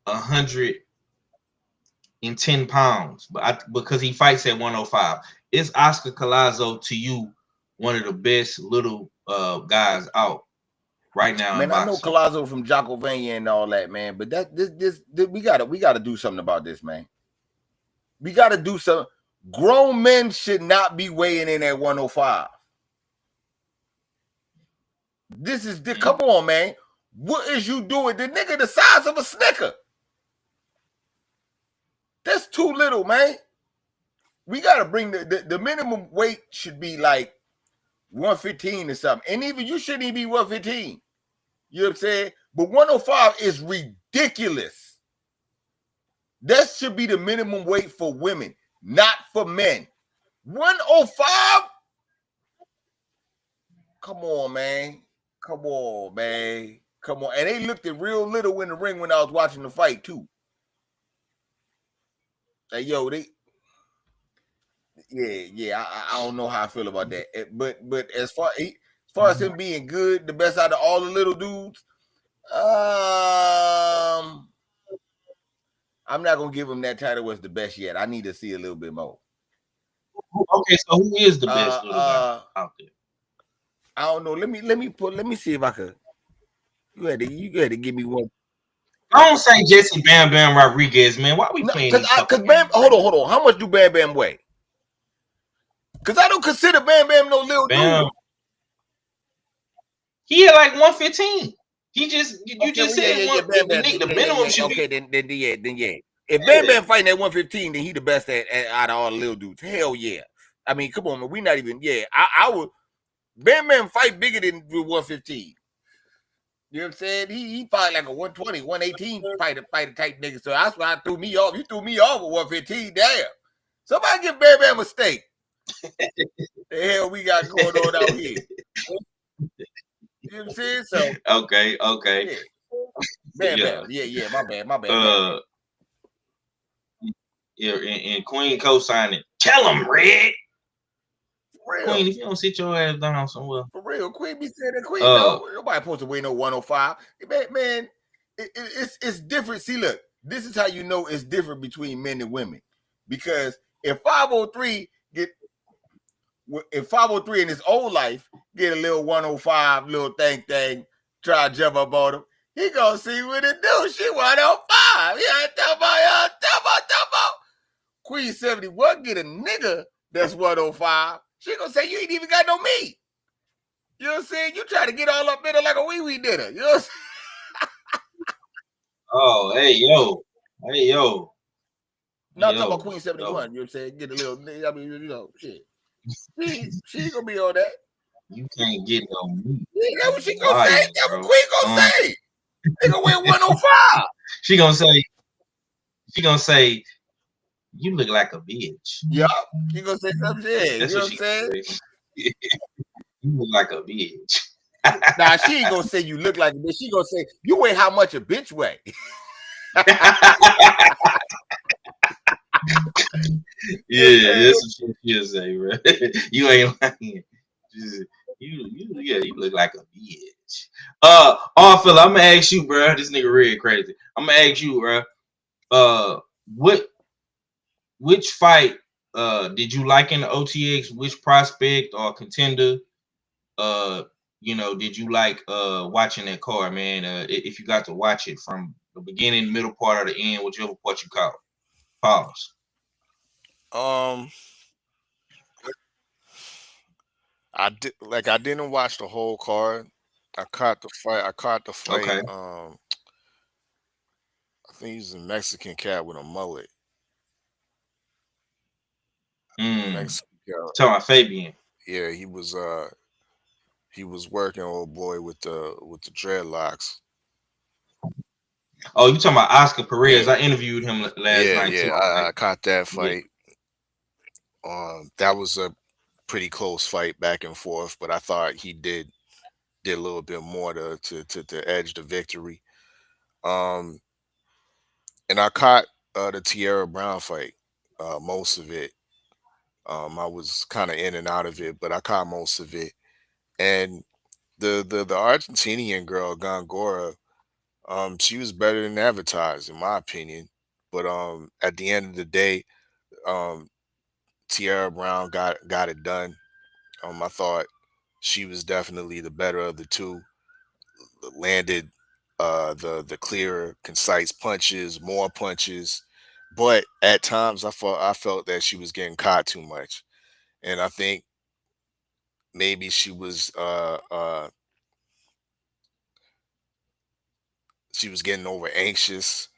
110 pounds? Because he fights at 105. Is Oscar Collazo to you one of the best little guys out? right now in Man, I know boxing. Collazo from Jockovania and all that, man. But this we gotta do something about this, man. We gotta do something. Grown men should not be weighing in at 105. This is the come on, man. What is you doing? The nigga the size of a Snicker. That's too little, man. We gotta bring the minimum weight should be like 115 or something. And even you shouldn't even be 115. You know what I'm saying? But 105 is ridiculous. That should be the minimum weight for women, not for men. 105? Come on, man. Come on, man. Come on. And they looked at real little in the ring when I was watching the fight, too. Hey, yo, I don't know how I feel about that. But as far as him being good, the best out of all the little dudes, I'm not gonna give him that title as the best yet. I need to see a little bit more. Okay, so who is the best little guy out there? I don't know. Let me see if I could. You had to give me one. I don't say Jesse Bam Bam Rodriguez, man. Why we playing? Because Bam, hold on. How much do Bam Bam weigh? Because I don't consider Bam Bam no little dude. He had like 115. He just said Bam Bam, the minimum should be. Then yeah. If Bam Bam fighting at 115, then he the best out of all the little dudes. Hell yeah. I mean, come on, man. We not even. Yeah, I would. Bam Bam fight bigger than 115. You know what I'm saying? He fight like a 120, 118 fighter type nigga. So that's why I threw me off. You threw me off with 115. Damn. Somebody give Bam Bam a steak. The hell we got going on out here? You know what I'm saying? So okay. Yeah. Bam. Yeah, my bad. Yeah, and Queen co-signing. Tell him, Red. Queen, if you don't sit your ass down somewhere. For real, Queen be saying that. Queen, no, nobody supposed to weigh no 105. Man, it's different. See, look, this is how you know it's different between men and women. Because if 503 in his old life get a little 105, little thing, try to jump up on him, he gonna see what it do. She 105. Yeah, talk about. Queen 71 get a nigga that's 105. She gonna say you ain't even got no meat. You know what I'm saying? You try to get all up in her like a wee dinner. You know what I'm saying? Oh, hey yo. Not talking about Queen 71. You know what I'm saying? Get a little. I mean, you know, shit. She ain't gonna be on that. You can't get no meat. That's what she gonna say. That's what Queen gonna say. They gonna win 105. She gonna say. You look like a bitch. Yeah, she gonna say some shit. That's you know what I'm saying? You look like a bitch. Nah, she ain't gonna say you look like a bitch. She gonna say you weigh how much a bitch weigh. Yeah, that's what she'll say, bro. You ain't lying. You look like a bitch. Phil, I'm gonna ask you, bro. This nigga real crazy. I'm gonna ask you, bro. Which fight did you like in the OTX? Which prospect or contender did you like watching that card, man? If you got to watch it from the beginning, middle part, or the end, whichever part you caught. Pause. I didn't watch the whole card. I caught the fight. Okay. I think he's a Mexican cat with a mullet. Mexican cat. Talking about Fabian. Yeah, he was working old boy with the dreadlocks. Oh, you talking about Oscar Perez? Yeah. I interviewed him last night too. I caught that fight. Yeah. That was a pretty close fight back and forth, but I thought he did a little bit more to edge the victory. And I caught the Tierra Brown fight, most of it. I was kind of in and out of it, but I caught most of it. And the Argentinian girl, Gongora, she was better than advertised, in my opinion. But at the end of the day, Tierra Brown got it done. I thought she was definitely the better of the two. landed the clear, concise punches, more punches. But at times I felt that she was getting caught too much. And I think maybe she was getting over anxious.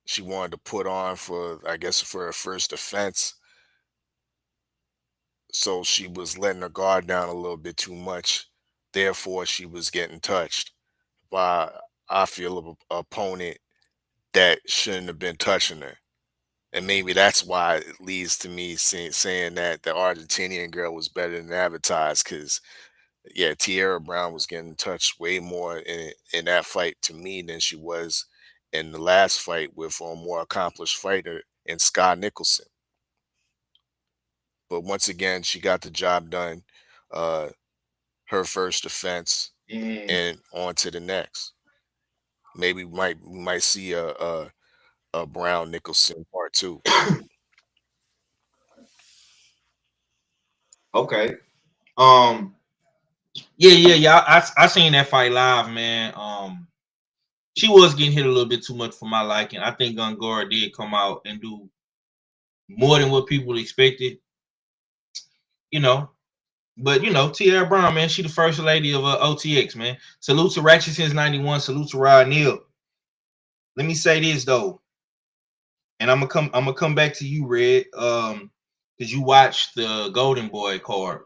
She wanted to put on for, I guess, for her first defense. So she was letting her guard down a little bit too much. Therefore, she was getting touched by, I feel, a opponent that shouldn't have been touching her. And maybe that's why it leads to me saying that the Argentinian girl was better than advertised, because yeah, Tierra Brown was getting touched way more in that fight to me than she was in the last fight with a more accomplished fighter in Scott Nicholson. But once again, she got the job done. Her first defense, and on to the next. Maybe we might see a Brown Nicholson part 2. Okay. Yeah. I seen that fight live, man. She was getting hit a little bit too much for my liking. I think Gongora did come out and do more than what people expected. You know, but you know, Tierra Brown, man, she the first lady of OTX, man. Salute to Ratchet since '91. Salute to Rod Neal. Let me say this though, and I'm gonna come back to you, Red, because you watched the Golden Boy card.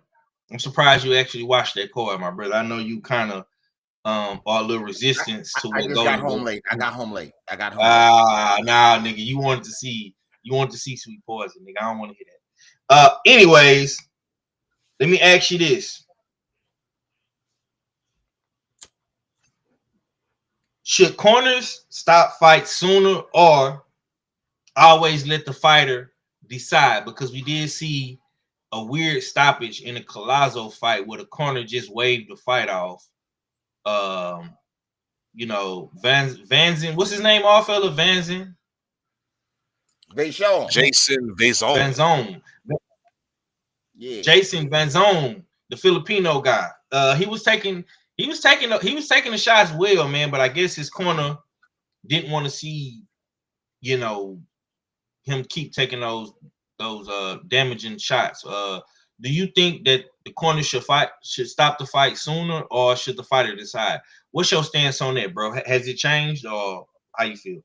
I'm surprised you actually watched that card, my brother. I know you kind of are a little resistance to what Golden got home Boy. late. I got home late. Nah, nigga, you wanted to see Sweet Poison, nigga. I don't want to hear that. Anyways, let me ask you this. Should corners stop fights sooner or always let the fighter decide? Because we did see a weird stoppage in a Collazo fight where the corner just waved the fight off. You know, Vanzin, what's his name? All fella Vanzin. Jayson Vayson. Yeah. Jayson Vayson, the Filipino guy. He was taking the shots well, man, but I guess his corner didn't want to see, you know, him keep taking those damaging shots. Do you think that the corner should stop the fight sooner, or should the fighter decide? What's your stance on that, bro? Has it changed, or how you feel?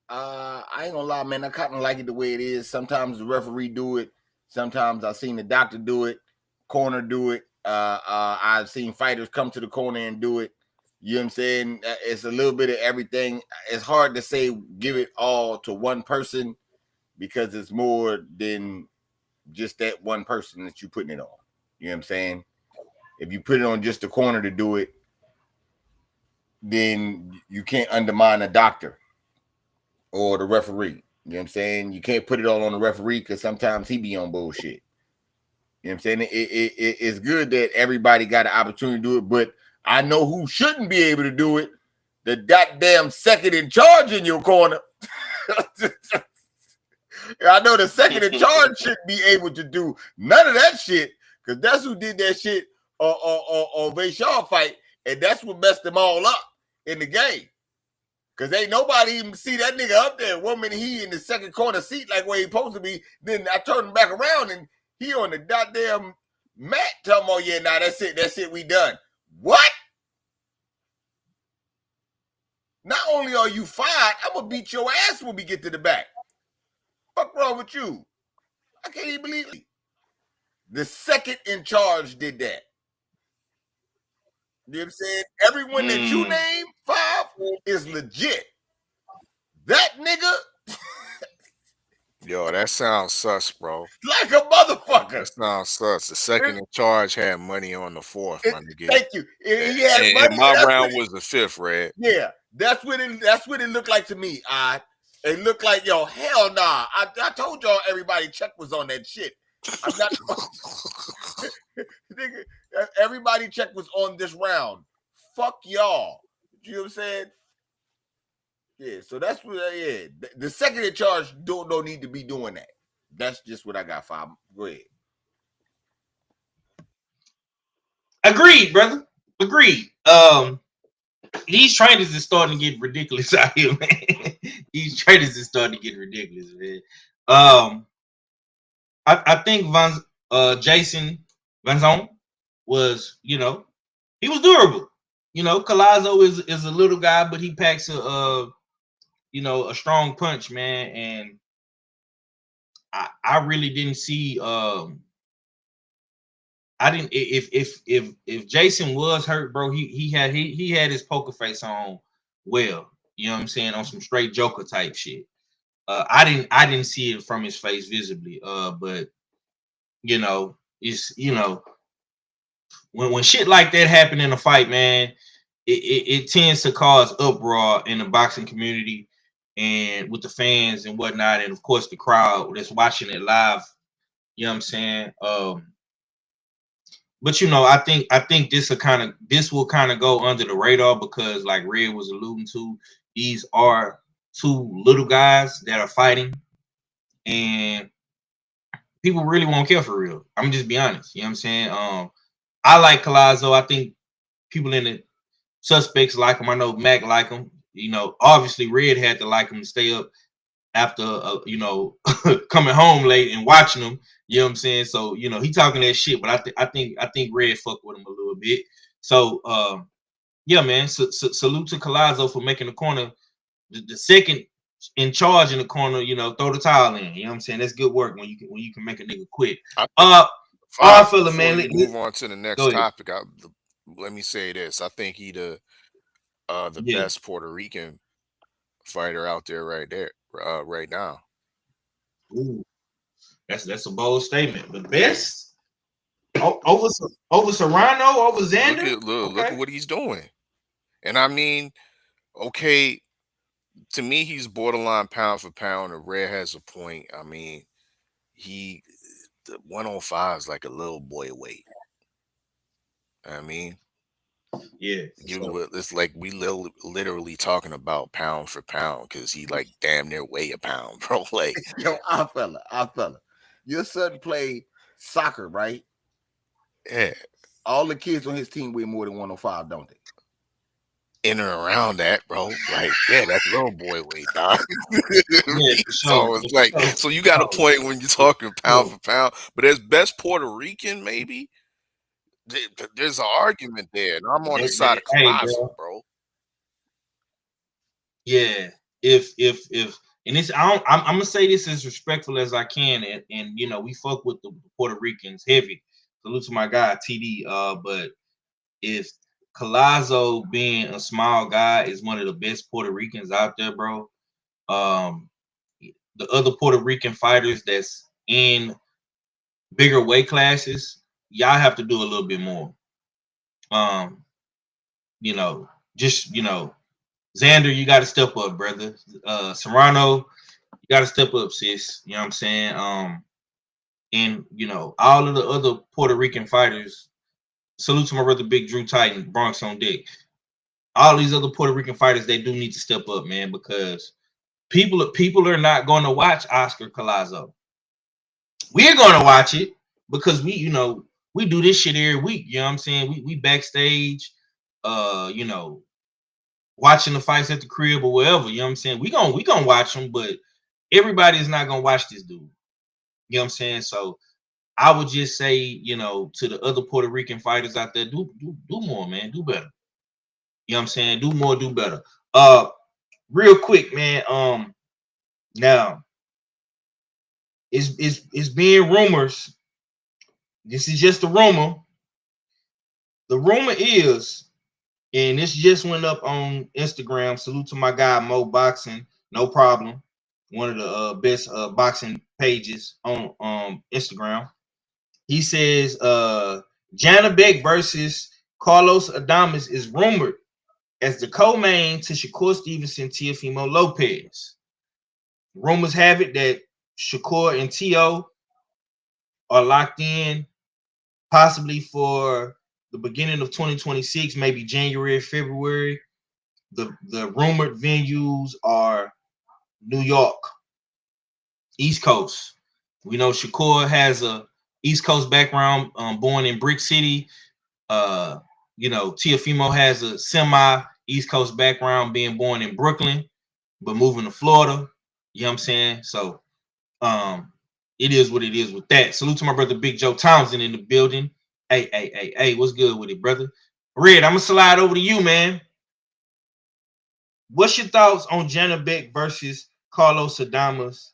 I ain't gonna lie, man. I kind of like it the way it is. Sometimes the referee do it. Sometimes I've seen the doctor do it, corner do it. I've seen fighters come to the corner and do it. You know what I'm saying? It's a little bit of everything. It's hard to say give it all to one person because it's more than just that one person that you're putting it on. You know what I'm saying? If you put it on just the corner to do it, then you can't undermine a doctor or the referee. You know what I'm saying? You can't put it all on the referee because sometimes he be on bullshit. You know what I'm saying? It's good that everybody got an opportunity to do it, but I know who shouldn't be able to do it. The goddamn second in charge in your corner. I know the second in charge shouldn't be able to do none of that shit because that's who did that shit on Vayson fight, and that's what messed them all up in the game. Because ain't nobody even see that nigga up there. One minute he in the second corner seat like where he supposed to be. Then I turned him back around and he on the goddamn mat telling me, oh yeah, nah, that's it, we done. What? Not only are you fired, I'm gonna beat your ass when we get to the back. Fuck wrong with you? I can't even believe it. The second in charge did that. You know what I'm saying? Everyone that you named, 5, is legit. That nigga. Yo, that sounds sus, bro. Like a motherfucker. That sounds sus. The second in charge had money on the 4th, my nigga. Thank you. He had money. And my round was the 5th, Red. Yeah, that's what it looked like to me. It looked like, yo, hell nah. I told y'all everybody check was on that shit. I'm not. Nigga, everybody check was on this round. Fuck y'all. You know what I'm saying? Yeah, so that's what. Yeah, the second in charge don't need to be doing that. That's just what I got. 5. Go ahead. Agreed, brother. Agreed. these trainers is starting to get ridiculous out here, man. These trainers is starting to get ridiculous, man. I think Jayson Vayson was, you know, he was durable. You know, Collazo is a little guy, but he packs a you know, a strong punch, man. And I really didn't see I didn't if Jayson was hurt, bro, he had his poker face on well, you know what I'm saying, on some straight Joker type shit. I didn't see it from his face visibly. But you know, it's, you know, when shit like that happen in a fight, man, it tends to cause uproar in the boxing community and with the fans and whatnot, and of course the crowd that's watching it live. You know what I'm saying? But you know, I think this will kind of go under the radar because, like Red was alluding to, these are two little guys that are fighting, and people really won't care for real. I'm just be honest. You know what I'm saying? I like Collazo. I think people in the suspects like him. I know Mac like him. You know, obviously Red had to like him to stay up after you know, coming home late and watching him. You know what I'm saying? So, you know, he talking that shit, but I think Red fucked with him a little bit. So yeah, man. Salute to Collazo for making the corner the second in charge in the corner. You know, throw the towel in. You know what I'm saying? That's good work when you can make a nigga quit. Fella, man. Move on to the next Go ahead. topic. Let me say this. I think he the Yeah. best Puerto Rican fighter out there right now. Ooh, that's a bold statement. But best over Serrano, over Xander. Look at what he's doing. And I mean, okay, to me, he's borderline pound for pound. And Red has a point. I mean, the 105 is like a little boy weight. I mean, yeah, it's like we literally talking about pound for pound because he like damn near weigh a pound, bro. Like, Yo, our fella. Your son played soccer, right? yeah. All the kids on his team weigh more than 105, don't they? In and around that, bro. Like, yeah, that's little boy weight, dog. Yeah, So it's like, so you got a point when you're talking pound for pound, but as best Puerto Rican, maybe there's an argument there, and I'm on the side of Collazo, bro. Yeah, if and this, I'm gonna say this as respectful as I can, and you know, we fuck with the Puerto Ricans heavy. Salute to my guy TD. But if Collazo, being a small guy, is one of the best Puerto Ricans out there, bro, the other Puerto Rican fighters that's in bigger weight classes, y'all have to do a little bit more. You know, just, you know, Xander, you got to step up, brother. Serrano, you got to step up, sis. You know what I'm saying? And you know, all of the other Puerto Rican fighters. Salute to my brother Big Drew Titan, Bronx on Dick. All these other Puerto Rican fighters, they do need to step up, man, because people are not going to watch Oscar Collazo. We're going to watch it because we, you know, we do this shit every week. You know what I'm saying? We backstage, you know, watching the fights at the crib or wherever. You know what I'm saying? We gonna watch them, but everybody is not gonna watch this dude. You know what I'm saying? So I would just say, you know, to the other Puerto Rican fighters out there, do more, man. Do better. You know what I'm saying? Do more, do better. Real quick, man. Now it's being rumors. This is just a rumor. The rumor is, and this just went up on Instagram. Salute to my guy Mo Boxing, no problem. One of the best boxing pages on Instagram. He says Jana Beck versus Carlos Adames is rumored as the co-main to Shakur Stevenson, Teofimo Lopez. Rumors have it that Shakur and Teo are locked in possibly for the beginning of 2026, maybe January, February. The rumored venues are New York, East Coast. We know Shakur has a East Coast background, born in Brick City. You know, Teofimo has a semi East Coast background, being born in Brooklyn, but moving to Florida. You know what I'm saying? So it is what it is with that. Salute to my brother Big Joe Townsend in the building. Hey, what's good with it, brother? Red, I'm gonna slide over to you, man. What's your thoughts on Janabek versus Carlos Adames,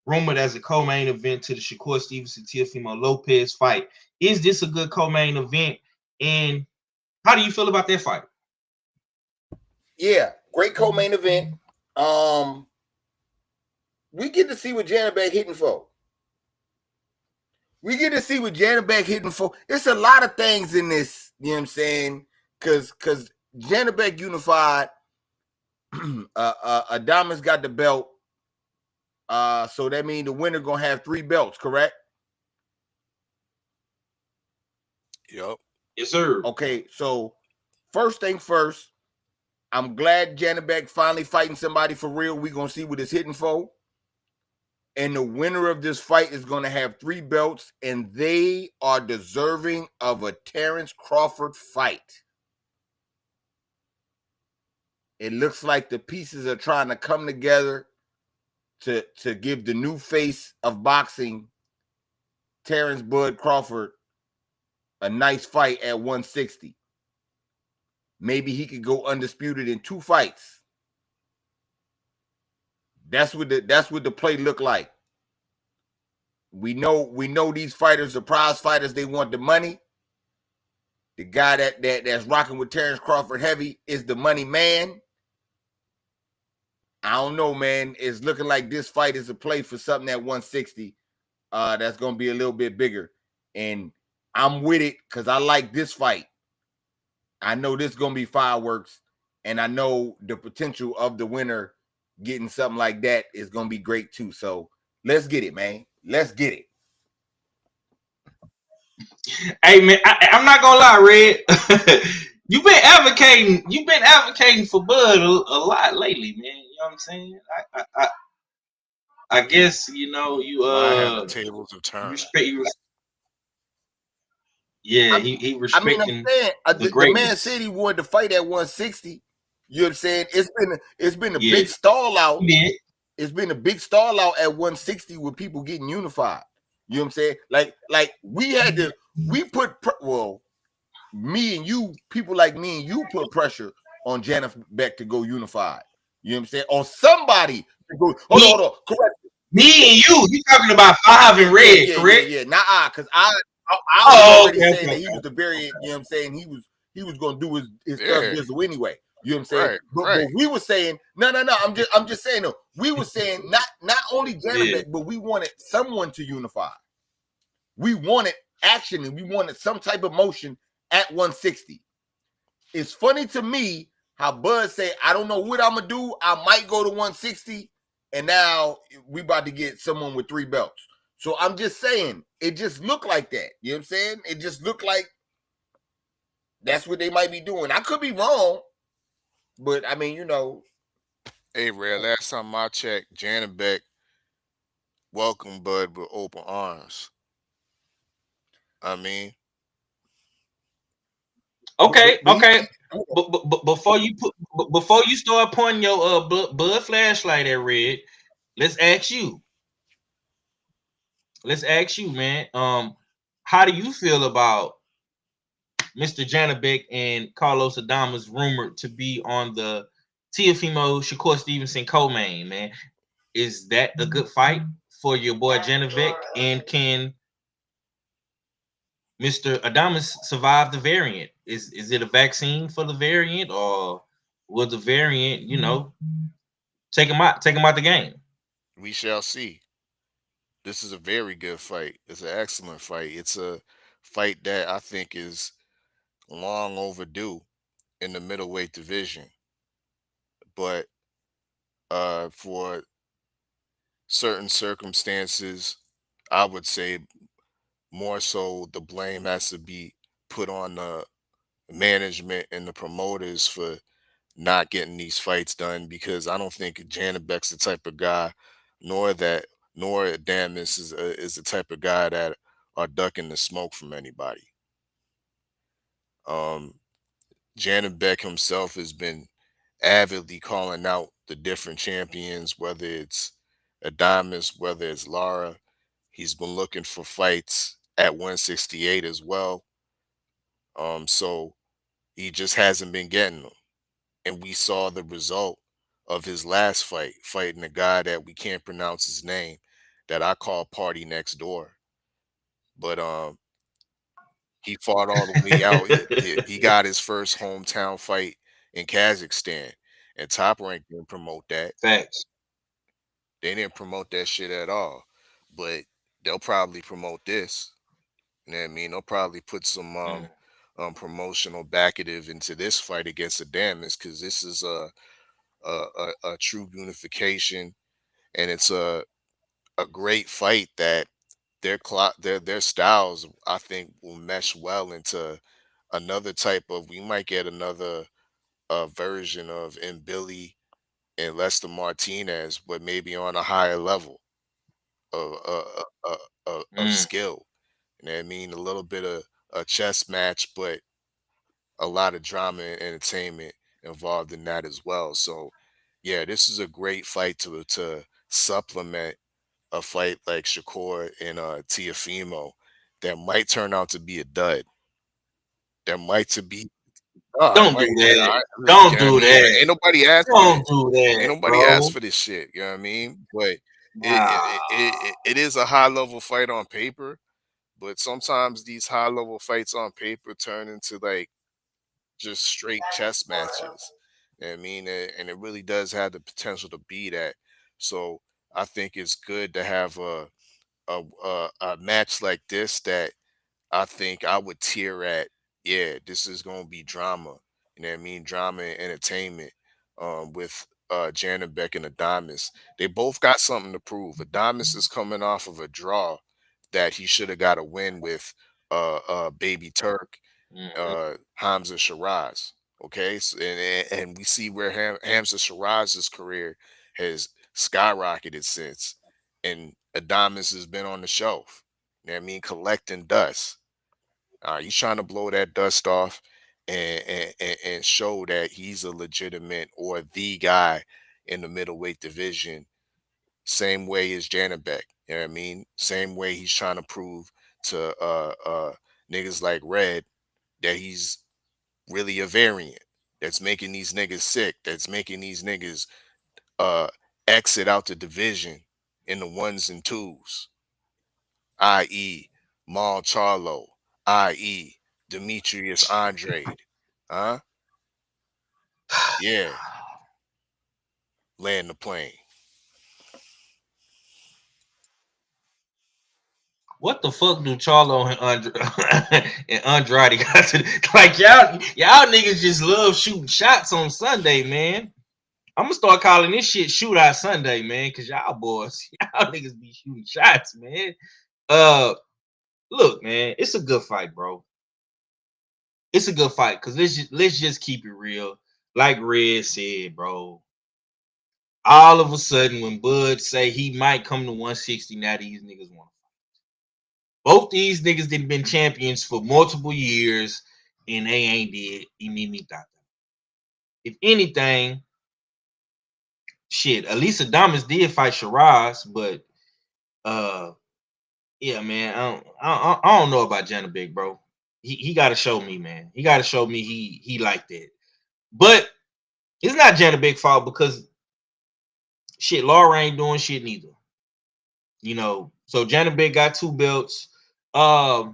rumored as a co-main event to the Shakur Stevenson Teofimo Lopez fight? Is this a good co-main event? And how do you feel about that fight? Yeah, great co-main event. We get to see what Janabek hitting for. It's a lot of things in this, you know what I'm saying? Because Janabek unified, Adames got the belt. So that means the winner gonna have 3 belts, correct? Yep. Yes, sir. Okay, so first thing first, I'm glad Janabek finally fighting somebody for real. We're gonna see what it's hitting for. And the winner of this fight is going to have 3 belts, and they are deserving of a Terrence Crawford fight. It looks like the pieces are trying to come together to give the new face of boxing, Terrence Bud Crawford, a nice fight at 160. Maybe he could go undisputed in 2 fights. That's what the play look like. We know these fighters are prize fighters. They want the money. The guy that's rocking with Terrence Crawford heavy is the money man. I don't know, man. It's looking like this fight is a play for something at 160. That's gonna be a little bit bigger. And I'm with it because I like this fight. I know this is gonna be fireworks, and I know the potential of the winner getting something like that is gonna be great too. So let's get it, man. Let's get it. Hey, man, I'm not gonna lie, Red. You've been advocating for Bud a lot lately, man. You know what I'm saying? I guess you Why have the tables have turned? respect. Yeah, he respecting. I'm saying the man said he wanted to fight at 160. You know what I'm saying? It's been a big stall out. It's been a big stall out at 160 with people getting unified. You know what I'm saying? Like me and you, people like me and you put pressure on Janabek to go unified. You know what I'm saying? On somebody to go. Hold on. Correct. Me and you talking about 5 and Red, correct? Yeah. Nah, because I was already saying that he was the variant. You know what I'm saying? He was gonna do his stuff Bizzle anyway. You know what I'm saying? But we were saying no. I'm just saying no. We were saying not only Janabek, but we wanted someone to unify. We wanted action and we wanted some type of motion at 160. It's funny to me how Bud say, I don't know what I'm gonna do. I might go to 160, and now we about to get someone with 3 belts. So I'm just saying, it just looked like that. You know what I'm saying? It just looked like that's what they might be doing. I could be wrong, but I mean, Hey, Red, last time I checked, Janabek welcomed Bud with open arms. I mean, okay. But before you start pointing your Bud flashlight at Red, let's ask you, man. How do you feel about Mr. Janabek and Carlos Adames rumored to be on the Teofimo Shakur Stevenson co-main, man? Is that a good fight for your boy Janabek? And can Mr. Adames survive the variant? Is it a vaccine for the variant, or will the variant, take him out the game? we shall see. This is a very good fight. It's an excellent fight. It's a fight that I think is long overdue in the middleweight division. But for certain circumstances, I would say more so the blame has to be put on the management and the promoters for not getting these fights done, because I don't think Janabek's the type of guy, nor Adames is the type of guy that are ducking the smoke from anybody. Janabek himself has been avidly calling out the different champions, whether it's Adamas, whether it's Lara. He's been looking for fights at 168 as well. So he just hasn't been getting them. And we saw the result of his last fight, fighting a guy that we can't pronounce his name, that I call Party Next Door. But he fought all the way out. He got his first hometown fight in Kazakhstan, and Top Rank didn't promote that. Facts. They didn't promote that shit at all. But they'll probably promote this. You know what I mean? They'll probably put some promotional backative into this fight against Adamas, because this is a true unification, and it's a great fight that their styles, I think, will mesh well into another type of. We might get another version of Billy and Lester Martinez, but maybe on a higher level of skill. You know what I mean? A little bit of a chess match, but a lot of drama and entertainment involved in that as well. So, yeah, this is a great fight to supplement a fight like Shakur and Tiafimo that might turn out to be a dud. That might to be. Don't do that. Don't do that. Ain't nobody asked for Don't this. do that, Ain't nobody bro. asked for this shit. You know what I mean? But it is a high level fight on paper. But sometimes these high level fights on paper turn into like just straight chess matches. You know what I mean? And it really does have the potential to be that. So I think it's good to have a match like this that I think I would tear at. Yeah, this is gonna be drama. You know what I mean? Drama and entertainment. With Janabek and Adamas. They both got something to prove. Adamas is coming off of a draw that he should have got a win with Baby Turk, Hamza Shiraz. Okay, so, and we see where Hamza Shiraz's career has skyrocketed since, and Adamas has been on the shelf. You know what I mean, collecting dust. He's trying to blow that dust off and show that he's a legitimate or the guy in the middleweight division. Same way as Janabek. You know what I mean? Same way he's trying to prove to niggas like Red that he's really a variant. That's making these niggas sick. That's making these niggas exit out the division in the ones and twos, i.e. Mal Charlo, i.e. Demetrius Andrade. Huh? Yeah. Land the plane. What the fuck do Charlo and Andrade got to like? Y'all niggas just love shooting shots on Sunday, man. I'm gonna start calling this shit Shootout Sunday, man, because y'all boys, y'all niggas be shooting shots, man. Look, man, it's a good fight, bro. It's a good fight, because let's just keep it real. Like Red said, bro. All of a sudden, when Bud say he might come to 160, now these niggas want to fight. Both these niggas done been champions for multiple years, and they ain't did. If anything, shit, at least Adamas did fight Shiraz, but yeah, man, I don't know about Janabek, bro. He got to show me, man. He got to show me he like that. But it's not Janabek's fault, because shit, Laura ain't doing shit neither. You know, so Janabek got 2 belts. Does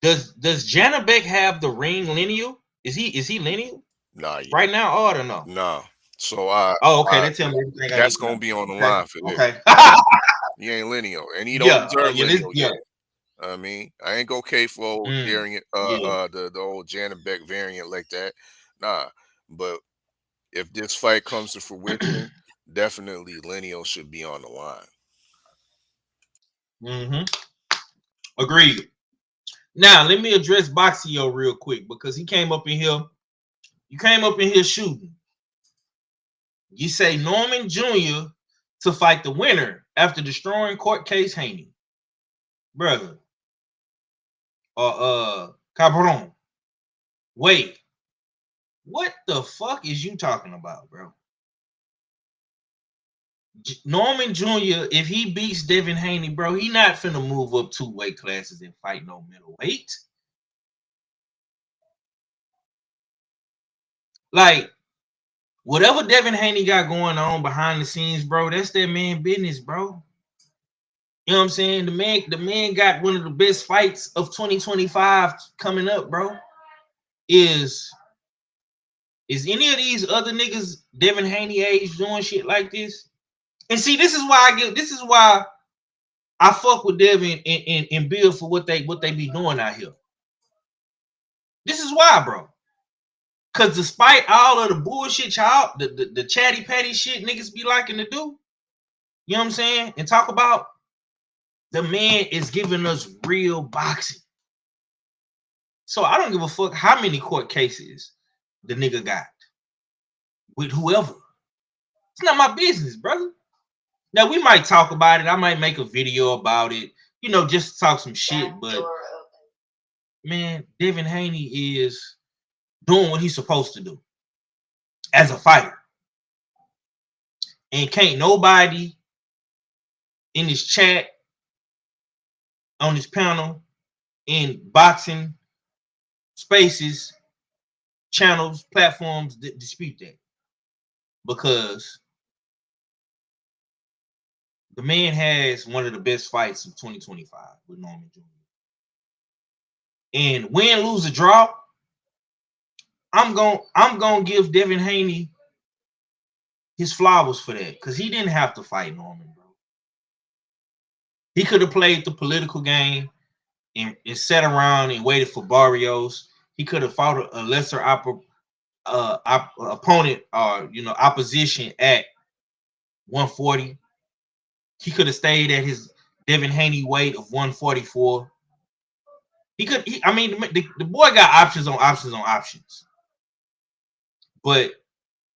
Janabek have the ring lineal? Is he lineal? Nah, right now, or no? Nah. So okay, they tell me everything that's gonna be on the line for this. Okay. He ain't lineal, and he don't deserve lineal yet. I mean, I ain't go K for old variant, the old Janabek variant like that. Nah, but if this fight comes to fruition, definitely lineal should be on the line. Agreed. Now let me address Boxio real quick, because he came up in here. You came up in here shooting. You say Norman Jr. to fight the winner after destroying court case Haney, brother. Cabron. Wait, what the fuck is you talking about, bro? Norman Jr., if he beats Devin Haney, bro, he not finna move up 2 weight classes and fight no middleweight. Like, whatever Devin Haney got going on behind the scenes, bro, that's that man business, bro. You know what I'm saying? The man got one of the best fights of 2025 coming up, bro. Is any of these other niggas Devin Haney age doing shit like this? And see, this is why I fuck with Devin and Bill for what they be doing out here. This is why, bro. Cause despite all of the bullshit, y'all, the chatty patty shit niggas be liking to do, you know what I'm saying? And talk about, the man is giving us real boxing. So I don't give a fuck how many court cases the nigga got with whoever. It's not my business, brother. Now we might talk about it. I might make a video about it, you know, just to talk some shit. But man, Devin Haney is doing what he's supposed to do as a fighter. And can't nobody in this chat, on this panel, in boxing spaces, channels, platforms dispute that. Because the man has one of the best fights of 2025 with Norman Jr. And win, lose, or draw, I'm gonna give Devin Haney his flowers for that, because he didn't have to fight Norman, bro. He could have played the political game and sat around and waited for Barrios. He could have fought a lesser opponent or opposition at 140. He could have stayed at his Devin Haney weight of 144. The boy got options on options on options. But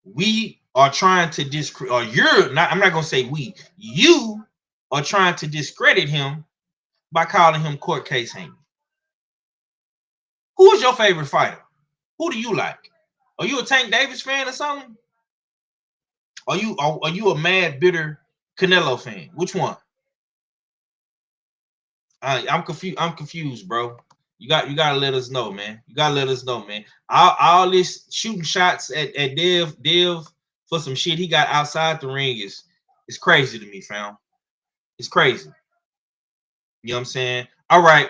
we are trying to discredit, or I'm not gonna say we, you are trying to discredit him by calling him court case Haney. Who is your favorite fighter? Who do you like? Are you a Tank Davis fan or something? Are you a mad, bitter Canelo fan? Which one? I'm confused, bro. You gotta let us know, man. You gotta let us know, man. All this shooting shots at Dev for some shit he got outside the ring is crazy to me, fam. It's crazy. You know what I'm saying? All right.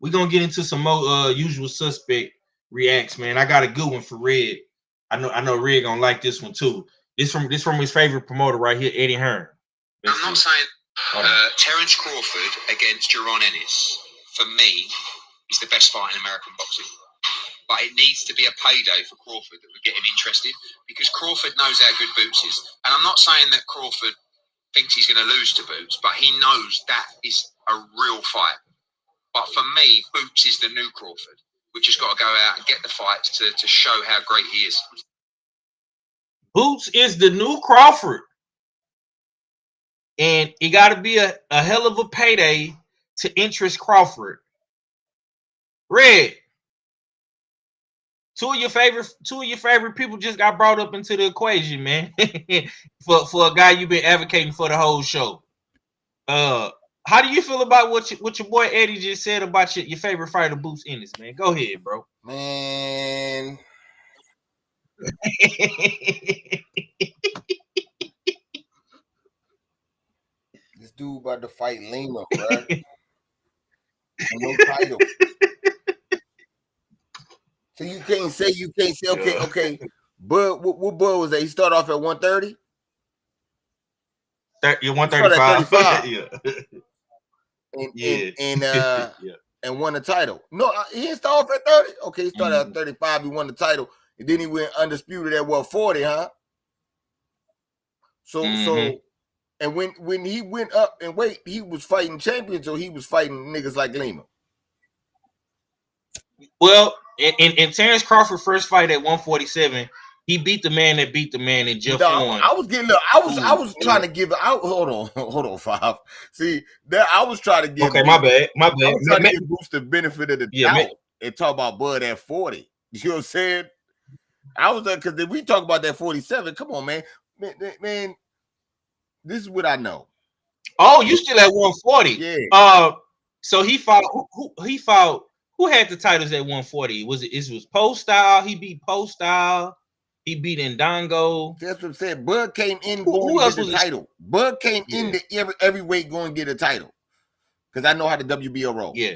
We're gonna get into some more usual suspect reacts, man. I got a good one for Red. I know Red gonna like this one too. This from his favorite promoter right here, Eddie Hearn. I'm not saying Terence Crawford against Jaron Ennis, for me, is the best fight in American boxing. But it needs to be a payday for Crawford that would get him interested, because Crawford knows how good Boots is. And I'm not saying that Crawford thinks he's going to lose to Boots, but he knows that is a real fight. But for me, Boots is the new Crawford. We just got to go out and get the fights to show how great he is. Boots is the new Crawford. And it got to be a hell of a payday to interest Crawford. Red, two of your favorite people just got brought up into the equation, man. for a guy you've been advocating for the whole show. How do you feel about what your boy Eddie just said about your favorite fighter, Boots Ennis, man? Go ahead, bro. Man. This dude about to fight Lima, bro. No title. So you can't say, okay. But what Bud was that? He started off at 130? You're 135. Yeah. And won the title. No, he didn't start off at 30. Okay, he started at 35. He won the title, and then he went undisputed at 40, huh? So and when he went up in weight, he was fighting champions, or he was fighting niggas like Lima. Well, in Terence Crawford first fight at 147, he beat the man that beat the man in Jeff Horn. I was trying to give out. Hold on, Five. See, there I was trying to give. Okay, my bad. I was trying to give Boots the benefit of the doubt. and talk about Bud at 40. You know what I'm saying? I was there because if we talk about that 47, come on, man. Man, this is what I know. Oh, you still at 140? Yeah. So he fought. He fought. Who had the titles at 140? Was it? It was Post Style. He beat Post Style. He beat Ndongo. That's what I'm saying. Bud came in Who else was the title. Bud came into every weight going to get a title. Because I know how the WBO roll. Yeah.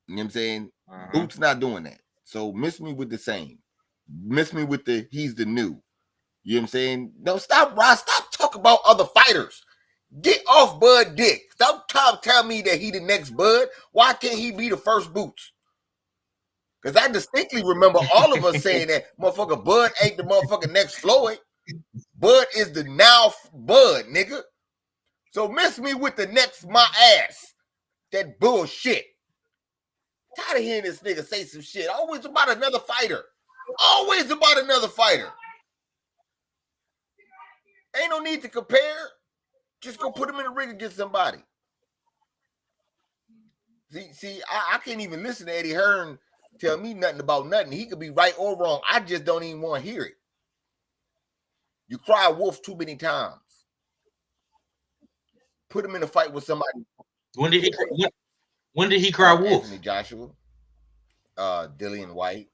You know what I'm saying? Boots not doing that. So miss me with the same. Miss me with the he's the new. You know what I'm saying? No, stop, Ross. Stop talking about other fighters. Get off Bud dick. Stop tell me that he the next Bud. Why can't he be the first Boots? Because I distinctly remember all of us saying that motherfucker Bud ain't the motherfucker next Floyd. Bud is the now Bud, nigga. So miss me with the next my ass. That bullshit. Tired of hearing this nigga say some shit. Always about another fighter. Always about another fighter. Ain't no need to compare. Just go put him in the ring against somebody. See, I can't even listen to Eddie Hearn tell me nothing about nothing. He could be right or wrong. I just don't even want to hear it. You cry wolf too many times. Put him in a fight with somebody. When did he cry wolf? Anthony Joshua, Dillian White,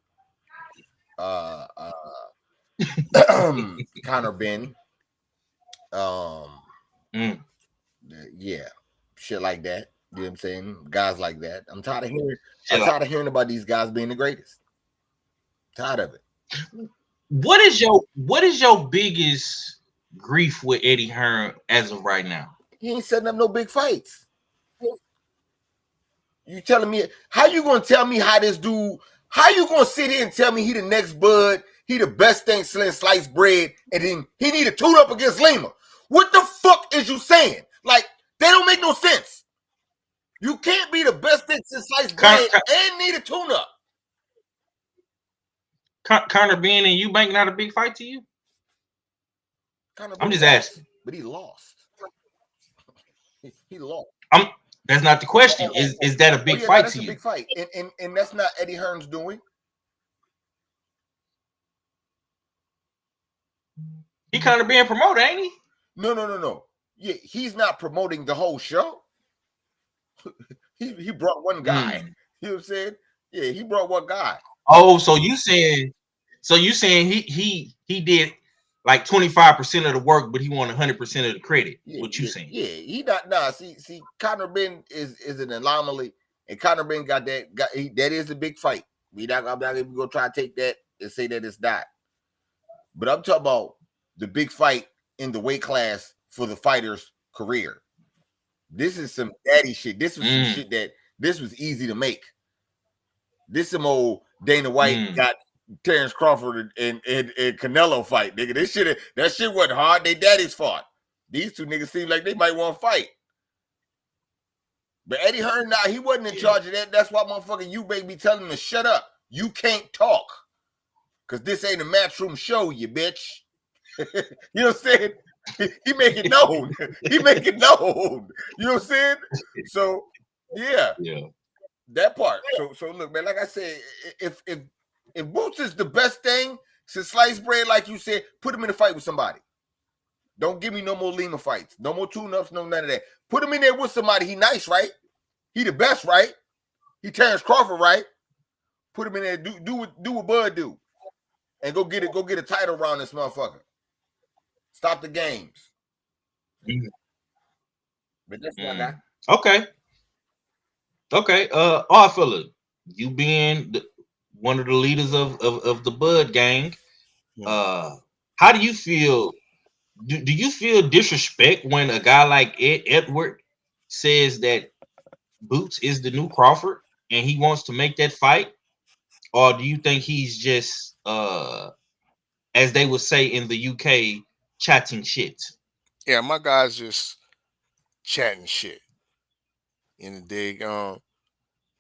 Conor Benn, yeah, shit like that. You know what I'm saying? Guys like that. I'm tired of hearing about these guys being the greatest. Tired of it. What is your biggest grief with Eddie Hearn as of right now? He ain't setting up no big fights. You telling me how you gonna tell me how this dude? How you gonna sit here and tell me he the next Bud? He the best thing since sliced bread, and then he need a tune up against Lima. What the fuck is you saying? Like they don't make no sense. You can't be the best thing since sliced bread and need a tune up. Conor Benn and Eubank not a big fight to you? I'm just asking. But he lost. He lost. That's not the question. Is that a big fight that's to a you? Big fight, and that's not Eddie Hearn's doing. He kind of being promoted, ain't he? No. Yeah, he's not promoting the whole show. he brought one guy. You know what I'm saying? Yeah, he brought one guy. Oh, so you saying he did like 25% of the work, but he won 100% of the credit. What you saying? Yeah, he not. Nah, see, Conor Benn is an anomaly, and Conor Benn got that. That is a big fight. I'm not even gonna try to take that and say that it's not. But I'm talking about the big fight in the weight class for the fighter's career. This is some daddy shit. This was some shit that this was easy to make. This some old Dana White got Terrence Crawford and Canelo fight, nigga. That shit wasn't hard. They daddies fought. These two niggas seem like they might want to fight. But Eddie Hearn, he wasn't in charge of that. That's why motherfucking Eubank be telling him to shut up. You can't talk. Because this ain't a matchroom show, you bitch. You know what I'm saying? He make it known. He make it known. You know what I'm saying? So, yeah. That part. So look, man, like I said, if Boots is the best thing since sliced bread, like you said, put him in a fight with somebody. Don't give me no more Lima fights. No more tune-ups, no none of that. Put him in there with somebody. He nice, right? He the best, right? He Terrence Crawford, right? Put him in there. Do what Bud do. And go get a title around this motherfucker. Stop the games. But that's what I got. Okay. Arthur, you being one of the leaders of the Bud gang, how do you feel? Do you feel disrespect when a guy like Edward says that Boots is the new Crawford and he wants to make that fight? Or do you think he's just, as they would say in the UK, chatting shit? Yeah, my guy's just chatting shit. In the dig,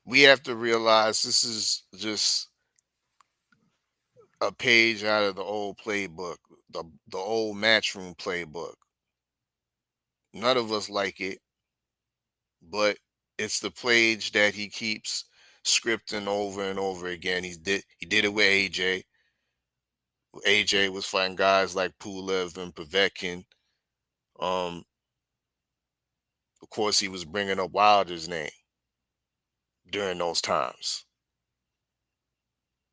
we have to realize this is just a page out of the old playbook, the old matchroom playbook. None of us like it, but it's the page that he keeps scripting over and over again. He did it with AJ. AJ was fighting guys like Pulev and Povetkin. Of course, he was bringing up Wilder's name during those times,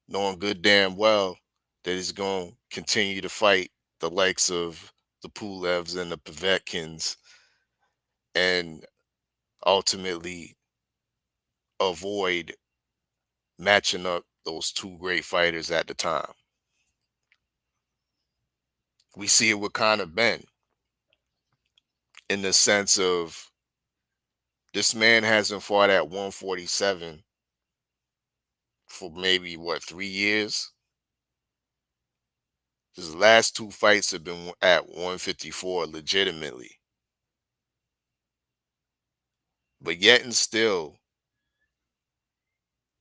knowing good damn well that he's going to continue to fight the likes of the Pulevs and the Povetkins and ultimately avoid matching up those two great fighters at the time. We see it with Conor Ben in the sense of this man hasn't fought at 147 for maybe, 3 years? His last two fights have been at 154 legitimately. But yet and still,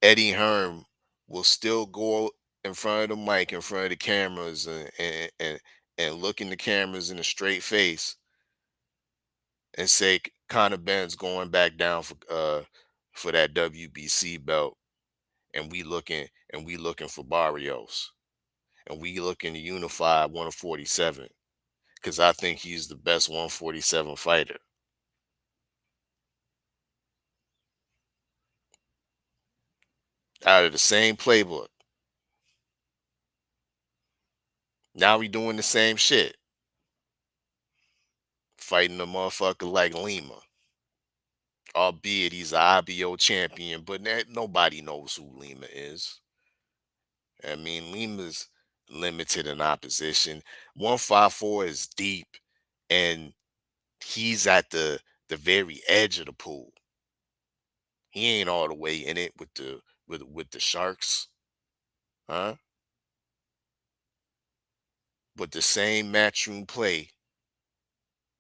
Eddie Hearn will still go in front of the mic, in front of the cameras, and look in the cameras in a straight face and say Conor Ben's going back down for that WBC belt, and we looking for Barrios, and we looking to unify 147 because I think he's the best 147 fighter. Out of the same playbook. Now we doing the same shit. Fighting a motherfucker like Lima. Albeit he's an IBO champion, but nobody knows who Lima is. I mean, Lima's limited in opposition. 154 is deep, and he's at the very edge of the pool. He ain't all the way in it with the Sharks. Huh? But the same matchroom play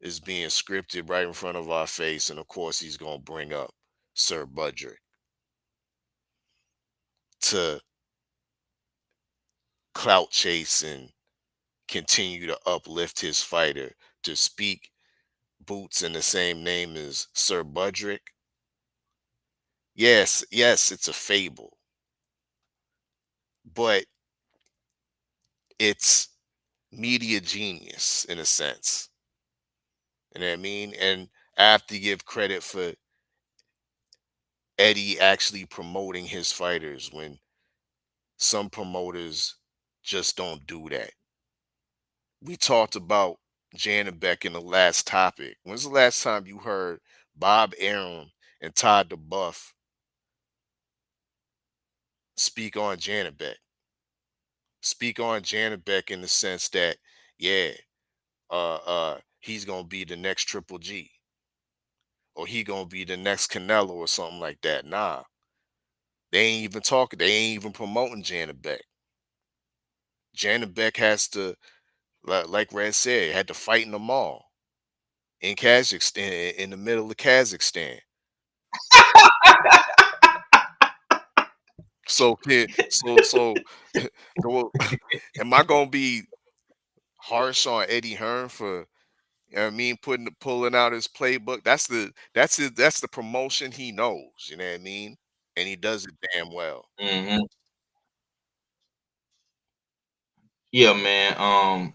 is being scripted right in front of our face, and of course he's going to bring up Sir Budrick to clout chase and continue to uplift his fighter, to speak boots in the same name as Sir Budrick. Yes, it's a fable, but it's media genius in a sense. You know what I mean? And I have to give credit for Eddie actually promoting his fighters when some promoters just don't do that. We talked about Janabek in the last topic. When's the last time you heard Bob Arum and Todd DeBuff speak on Janabek? Speak on Janabek in the sense that, he's gonna be the next Triple G, or he gonna be the next Canelo or something like that. Nah, they ain't even talking. They ain't even promoting Janabek. Janabek has to, like Red said, had to fight in the mall in Kazakhstan, in the middle of Kazakhstan. So am I gonna be harsh on Eddie Hearn for, you know what I mean, pulling out his playbook? That's the promotion he knows, you know what I mean? And he does it damn well. Mm-hmm. Yeah, man.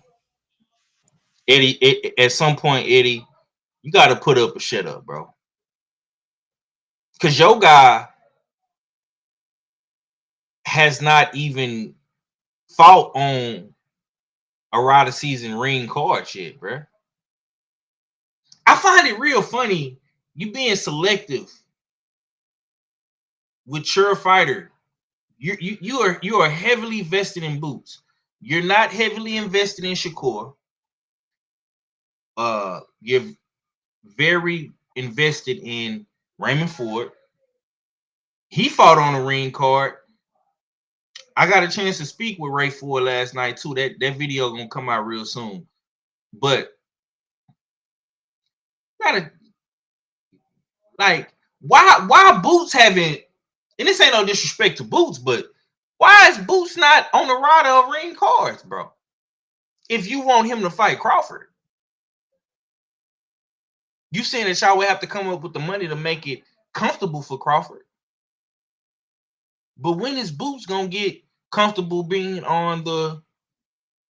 Eddie, at some point, Eddie, you got to put up or shut up, bro. Because your guy has not even fought on a Rider season ring card shit, bro. I find it real funny you being selective with your fighter. You are heavily vested in Boots. You're not heavily invested in Shakur. You're very invested in Raymond Ford. He fought on a ring card. I got a chance to speak with Ray Ford last night too. That video gonna come out real soon. But gotta, like, why Boots haven't, and this ain't no disrespect to Boots, but why is Boots not on the Rider of ring cards, bro? If you want him to fight Crawford, you saying that y'all would have to come up with the money to make it comfortable for Crawford. But when is Boots gonna get comfortable being on the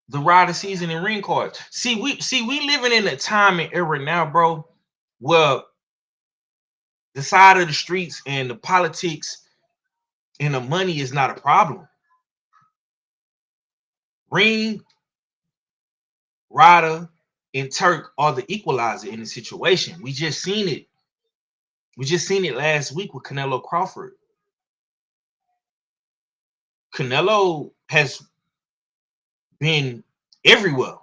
rider season and ring cards? See, we living in a time and era now, bro, where the side of the streets and the politics and the money is not a problem. Ring, Ryder, and Turk are the equalizer in the situation. We just seen it. We just seen it last week with Canelo Crawford. Canelo has been everywhere.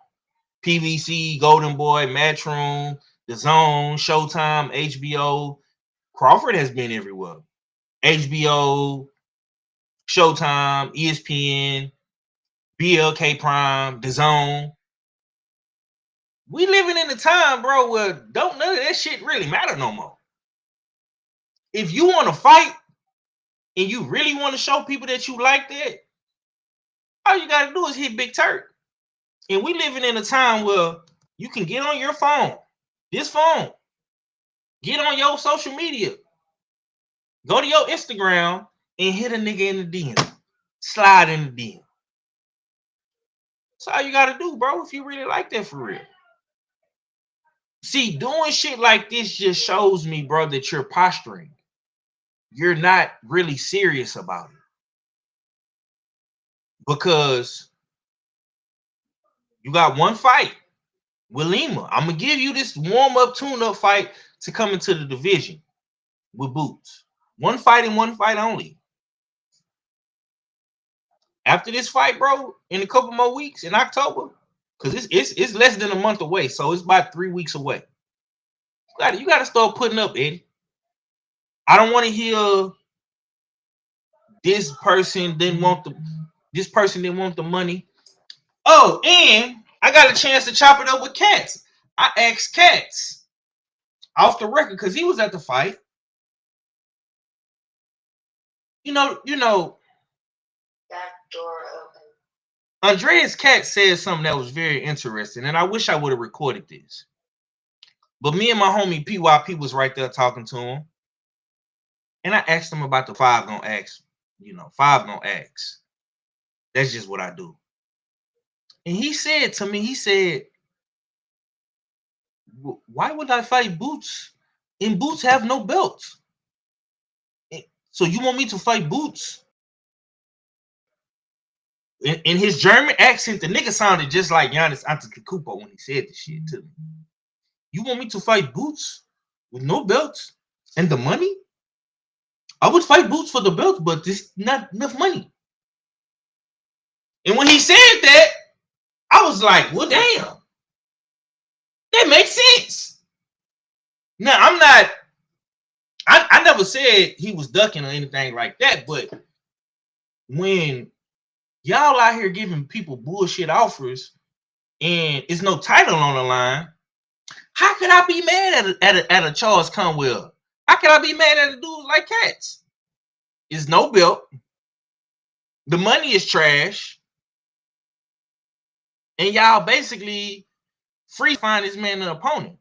PVC, Golden Boy, Matchroom, The Zone, Showtime, HBO. Crawford has been everywhere. HBO, Showtime, ESPN, BLK Prime, The Zone. We living in a time, bro, where don't none of that shit really matter no more. If you want to fight and you really want to show people that you like that, all you got to do is hit Big Turk. And we living in a time where you can get on your phone, this phone, get on your social media, go to your Instagram and hit a nigga in the DM, slide in the DM. That's all you got to do, bro, if you really like that for real. See, doing shit like this just shows me, bro, that you're posturing. You're not really serious about it. Because you got one fight with Lima. I'm going to give you this warm-up, tune-up fight to come into the division with Boots. One fight and one fight only. After this fight, bro, in a couple more weeks in October, because it's less than a month away, so it's about 3 weeks away. You got to start putting up, Eddie. I don't want to hear this person didn't want the money. Oh, and I got a chance to chop it up with Cats. I asked Cats off the record because he was at the fight. You know. Back door open. Andreas Katz said something that was very interesting, and I wish I would have recorded this. But me and my homie PYP was right there talking to him. And I asked him about the five gonna ask. Five gonna ask. That's just what I do. And he said to me, why would I fight Boots? And Boots have no belts. So you want me to fight Boots? In his German accent, the nigga sounded just like Giannis Antetokounmpo when he said this shit to me. You want me to fight Boots with no belts and the money? I would fight Boots for the belts, but there's not enough money. And when he said that, I was like, well, damn. That makes sense. Now, I never said he was ducking or anything like that, but when y'all out here giving people bullshit offers and it's no title on the line, how could I be mad at a Charles Conwell? How can I be mad at a dude like Cats? It's no belt. The money is trash. And y'all basically free find this man an opponent.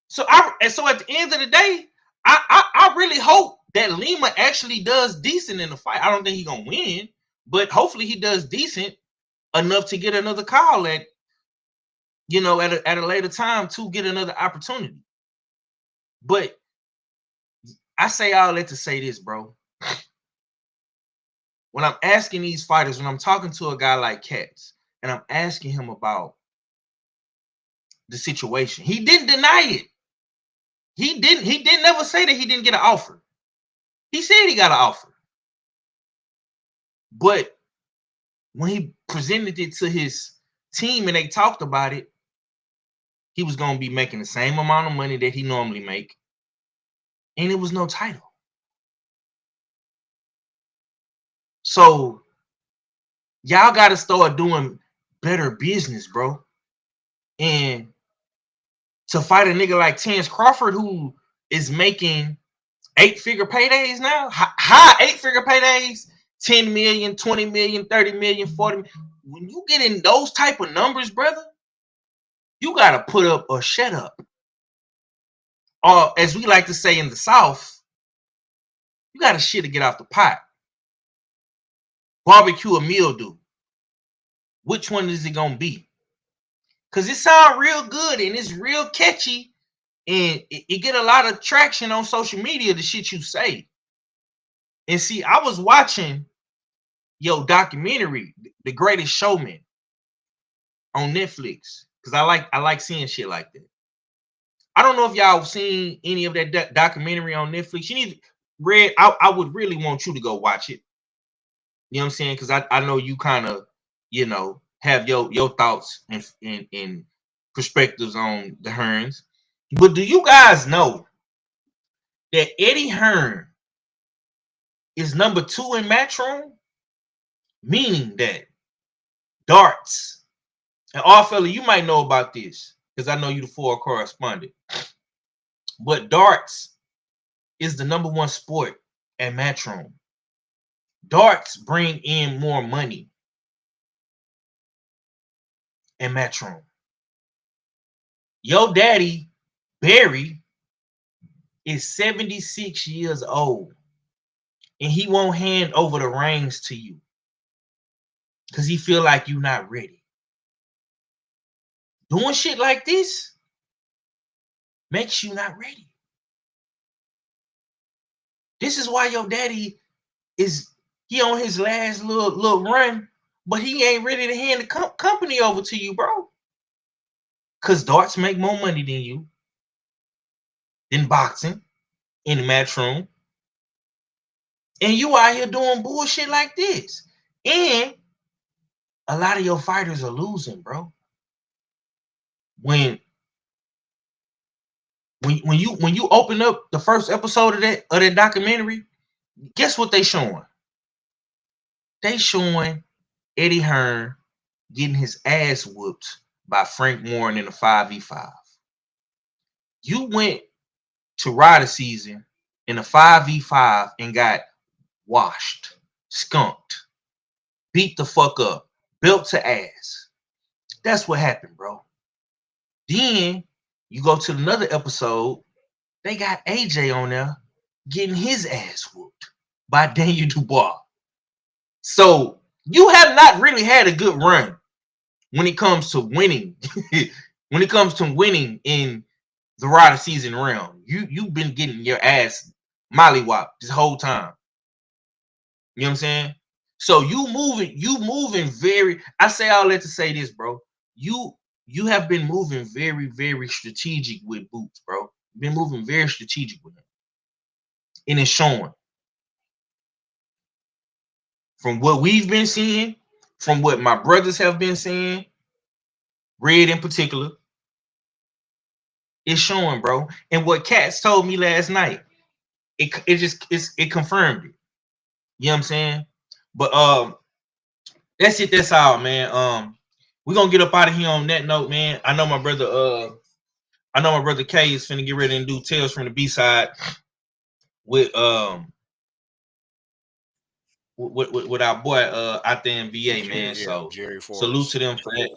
So at the end of the day, I really hope that Lima actually does decent in the fight. I don't think he's gonna win, but hopefully he does decent enough to get another call at a later time to get another opportunity. But I say all that to say this, bro. When I'm asking these fighters, when I'm talking to a guy like Katz, and I'm asking him about the situation, he didn't deny it. He didn't ever say that he didn't get an offer. He said he got an offer. But when he presented it to his team and they talked about it, he was going to be making the same amount of money that he normally make. And it was no title. So y'all got to start doing better business, bro. And to fight a nigga like Terrence Crawford, who is making 8-figure paydays now, high 8-figure paydays, 10 million, 20 million, 30 million, 40 million. When you get in those type of numbers, brother, you got to put up or shut up. Or as we like to say in the South, You got a shit to get off the pot. Barbecue or mildew. Which one is it gonna be? Because it sounds real good and it's real catchy, and it get a lot of traction on social media, the shit you say. And see, I was watching your documentary, The Greatest Showman, on Netflix, because I like seeing shit like that. I don't know if y'all seen any of that documentary on Netflix. You need Red. I would really want you to go watch it. You know what I'm saying? Because I know you kind of, you know, have your thoughts and perspectives on the Hearns. But do you guys know that Eddie Hearn is number 2 in Matchroom? Meaning that darts, and all fella, you might know about this because I know you the Ford correspondent. But darts is the number 1 sport at Matchroom. Darts bring in more money in Matchroom. Your daddy, Barry, is 76 years old, and he won't hand over the reins to you because he feel like you're not ready. Doing shit like this makes you not ready. This is why your daddy he on his last little run, but he ain't ready to hand the company over to you, bro. Because darts make more money than you, than boxing in the Matchroom. And you out here doing bullshit like this. And a lot of your fighters are losing, bro. When you open up the first episode of that documentary, guess what they showing? They showing Eddie Hearn getting his ass whooped by Frank Warren in a 5v5. You went to Rider season in a 5v5 and got washed, skunked, beat the fuck up, built to ass. That's what happened, bro. Then you go to another episode, they got AJ on there getting his ass whooped by Daniel Dubois. So you have not really had a good run when it comes to winning. When it comes to winning in the Rider season realm, you've been getting your ass mollywhopped this whole time. You know what I'm saying? So you moving very. I say all that to say this, bro. You have been moving very, very strategic with Boots, bro. You've been moving very strategic with him, and it's showing. From what we've been seeing, from what my brothers have been saying, Red in particular, it's showing, bro. And what Cats told me last night, it confirmed it. You know what I'm saying? But that's it. That's all, man. We're gonna get up out of here on that note, man. I know my brother K is finna get ready and do Tales from the B-side with with our boy out there in VA, man. Yeah, so Jerry Forrest. Salute to them for that.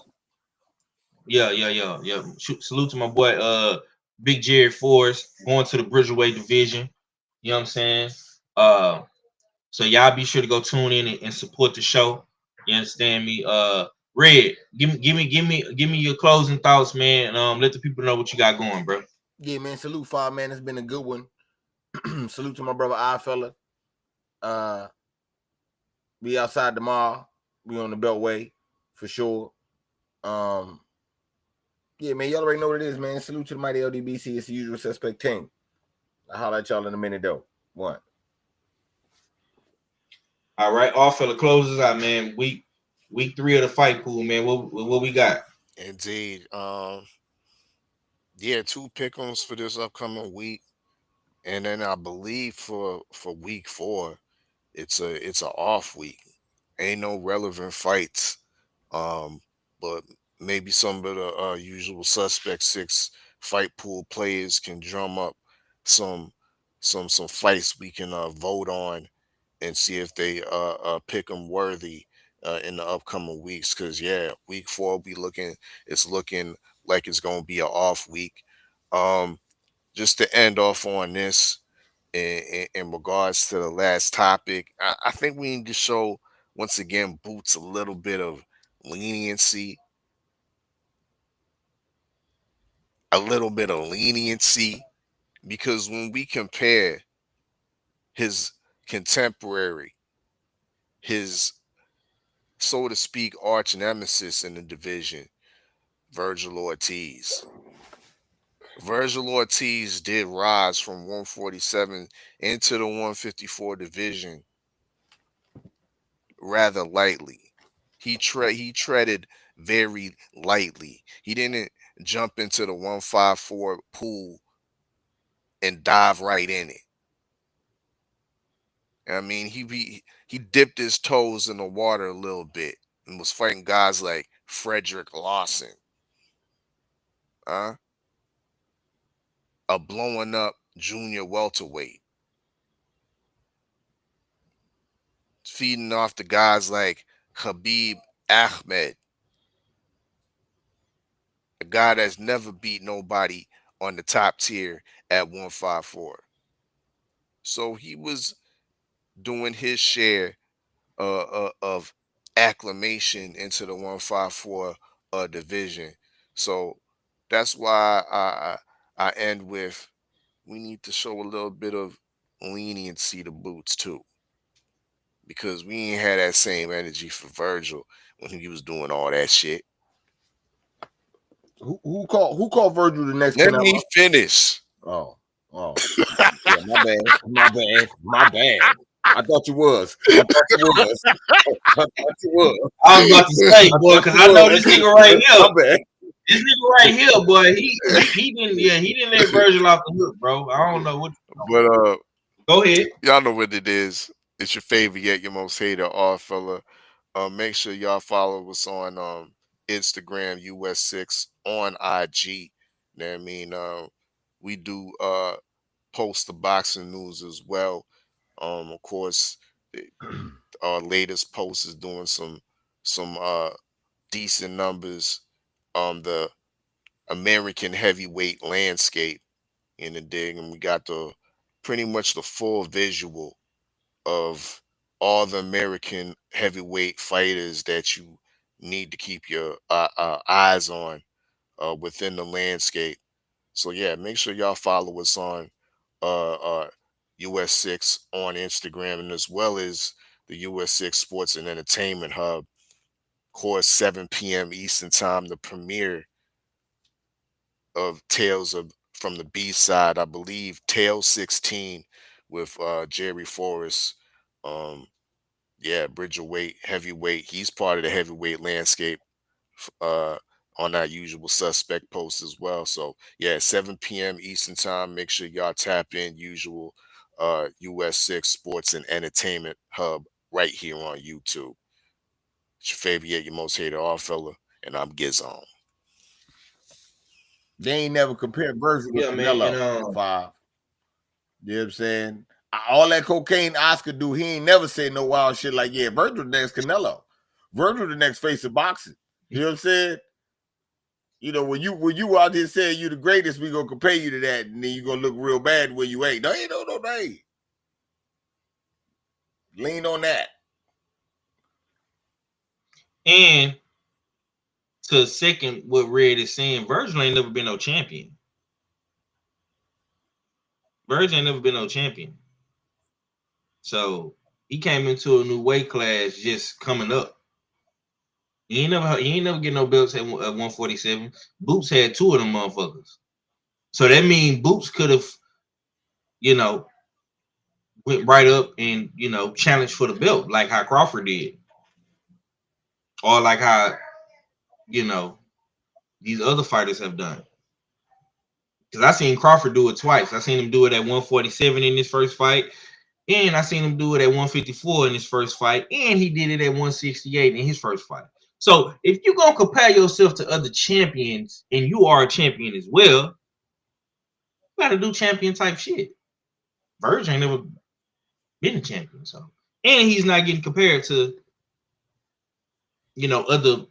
Yeah. Salute to my boy Big Jerry Forrest going to the Bridgeway division. You know what I'm saying? So y'all be sure to go tune in and support the show. You understand me? Red, give me your closing thoughts, man. Let the people know what you got going, bro. Yeah, man. Salute, 5 man. It's been a good one. Salute to my brother I fella. We outside tomorrow. We on the Beltway for sure. Yeah, man. Y'all already know what it is, man. Salute to the mighty LDBC. It's the usual suspect team. I'll holler at y'all in a minute, though. One. All right, all fella closes out, man. Week 3 of the fight pool, man. What we got? Indeed. Yeah, 2 pick'ems for this upcoming week, and then I believe for week 4, it's a off week. Ain't no relevant fights. But maybe some of the usual suspect 6 fight pool players can drum up some fights we can vote on and see if they pick them worthy in the upcoming weeks. Because yeah, week 4 it's looking like it's gonna be an off week. Just to end off on this, in regards to the last topic, I think we need to show once again Boots a little bit of leniency. Because when we compare his contemporary, his so to speak arch nemesis in the division, Virgil Ortiz. Virgil Ortiz did rise from 147 into the 154 division rather lightly. He treaded very lightly. He didn't jump into the 154 pool and dive right in it. I mean, he dipped his toes in the water a little bit and was fighting guys like Frederick Lawson, a blowing up junior welterweight, feeding off the guys like Khabib Ahmed, a guy that's never beat nobody on the top tier at 154. So he was doing his share of acclimation into the 154 division. So that's why I end with, we need to show a little bit of leniency to Boots too, because we ain't had that same energy for Virgil when he was doing all that shit. Who called Virgil the next? Let me finish. Oh, yeah, my bad. I thought you was. I was about to say, boy, because I know this nigga right here. This nigga right here, boy, he didn't let Virgil off the hook, bro. I don't know what. But go ahead. Y'all know what it is. It's your favorite yet your most hated odd fella. Make sure y'all follow us on Instagram, US6, on IG. You know what I mean? We do post the boxing news as well. Of course, our latest post is doing some decent numbers on the American heavyweight landscape in the dig, and we got pretty much the full visual of all the American heavyweight fighters that you need to keep your eyes on within the landscape. So yeah, make sure y'all follow us on US6 on Instagram, and as well as the US6 Sports and Entertainment Hub. Of course, 7 p.m. Eastern Time, the premiere of Tales from the B side, I believe, Tale 16 with Jerry Forrest. Bridgerweight, heavyweight. He's part of the heavyweight landscape on our usual suspect post as well. So yeah, 7 p.m. Eastern Time. Make sure y'all tap in usual US6 Sports and Entertainment Hub right here on YouTube. It's your favorite yet your most hated odd fella, and I'm Gizon. They ain't never compared Virgil with Canelo. Five. You know what I'm saying? All that cocaine Oscar do, he ain't never said no wild shit like, yeah, Virgil the next Canelo. Virgil the next face of boxing. You know what I'm saying? You know, when you out here saying you the greatest, we gonna compare you to that, and then you gonna look real bad when you ain't. No, ain't no name. Lean on that. And to second what Red is saying, Virgil ain't never been no champion. Virgil ain't never been no champion. So he came into a new weight class just coming up. He ain't never get no belts at 147. Boots had 2 of them motherfuckers. So that means Boots could have, went right up and, challenged for the belt like how Crawford did. Or like how, these other fighters have done. Because I seen Crawford do it twice. I seen him do it at 147 in his first fight. And I seen him do it at 154 in his first fight. And he did it at 168 in his first fight. So if you're going to compare yourself to other champions and you are a champion as well, you got to do champion type shit. Virgil ain't never been a champion. So, and he's not getting compared to, other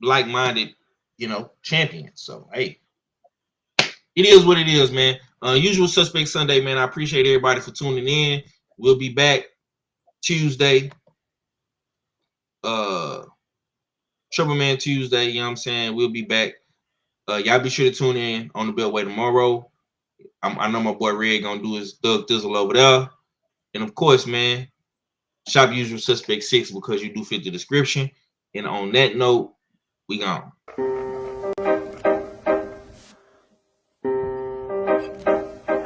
like-minded, champions. So, hey, it is what it is, man. Usual Suspect Sunday, man. I appreciate everybody for tuning in. We'll be back Tuesday. Triple Man Tuesday, you know what I'm saying? We'll be back. Y'all be sure to tune in on the Beltway tomorrow. I know my boy Red gonna do his Thug Thizzle over there. And of course, man, shop Usual Suspect 6 because you do fit the description. And on that note, we gone.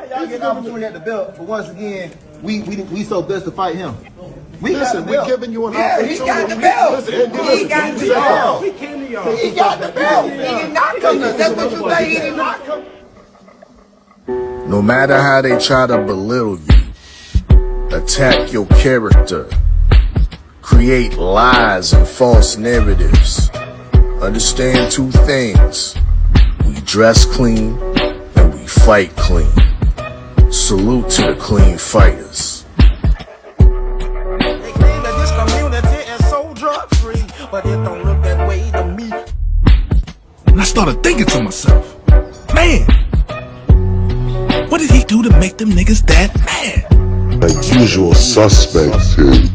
Y'all get an opportunity at the belt, but once again, we so blessed to fight him. Listen, we're giving you an opportunity. He got the belt. He got the belt. He got the belt. He did not come to. That's what you say. He did not come. No matter how they try to belittle you, attack your character, create lies and false narratives, understand two things. We dress clean and we fight clean. Salute to the clean fighters. They claim that this community is so drug-free, but it don't look that way to me. And I started thinking to myself, man, what did he do to make them niggas that mad? Like usual suspects here.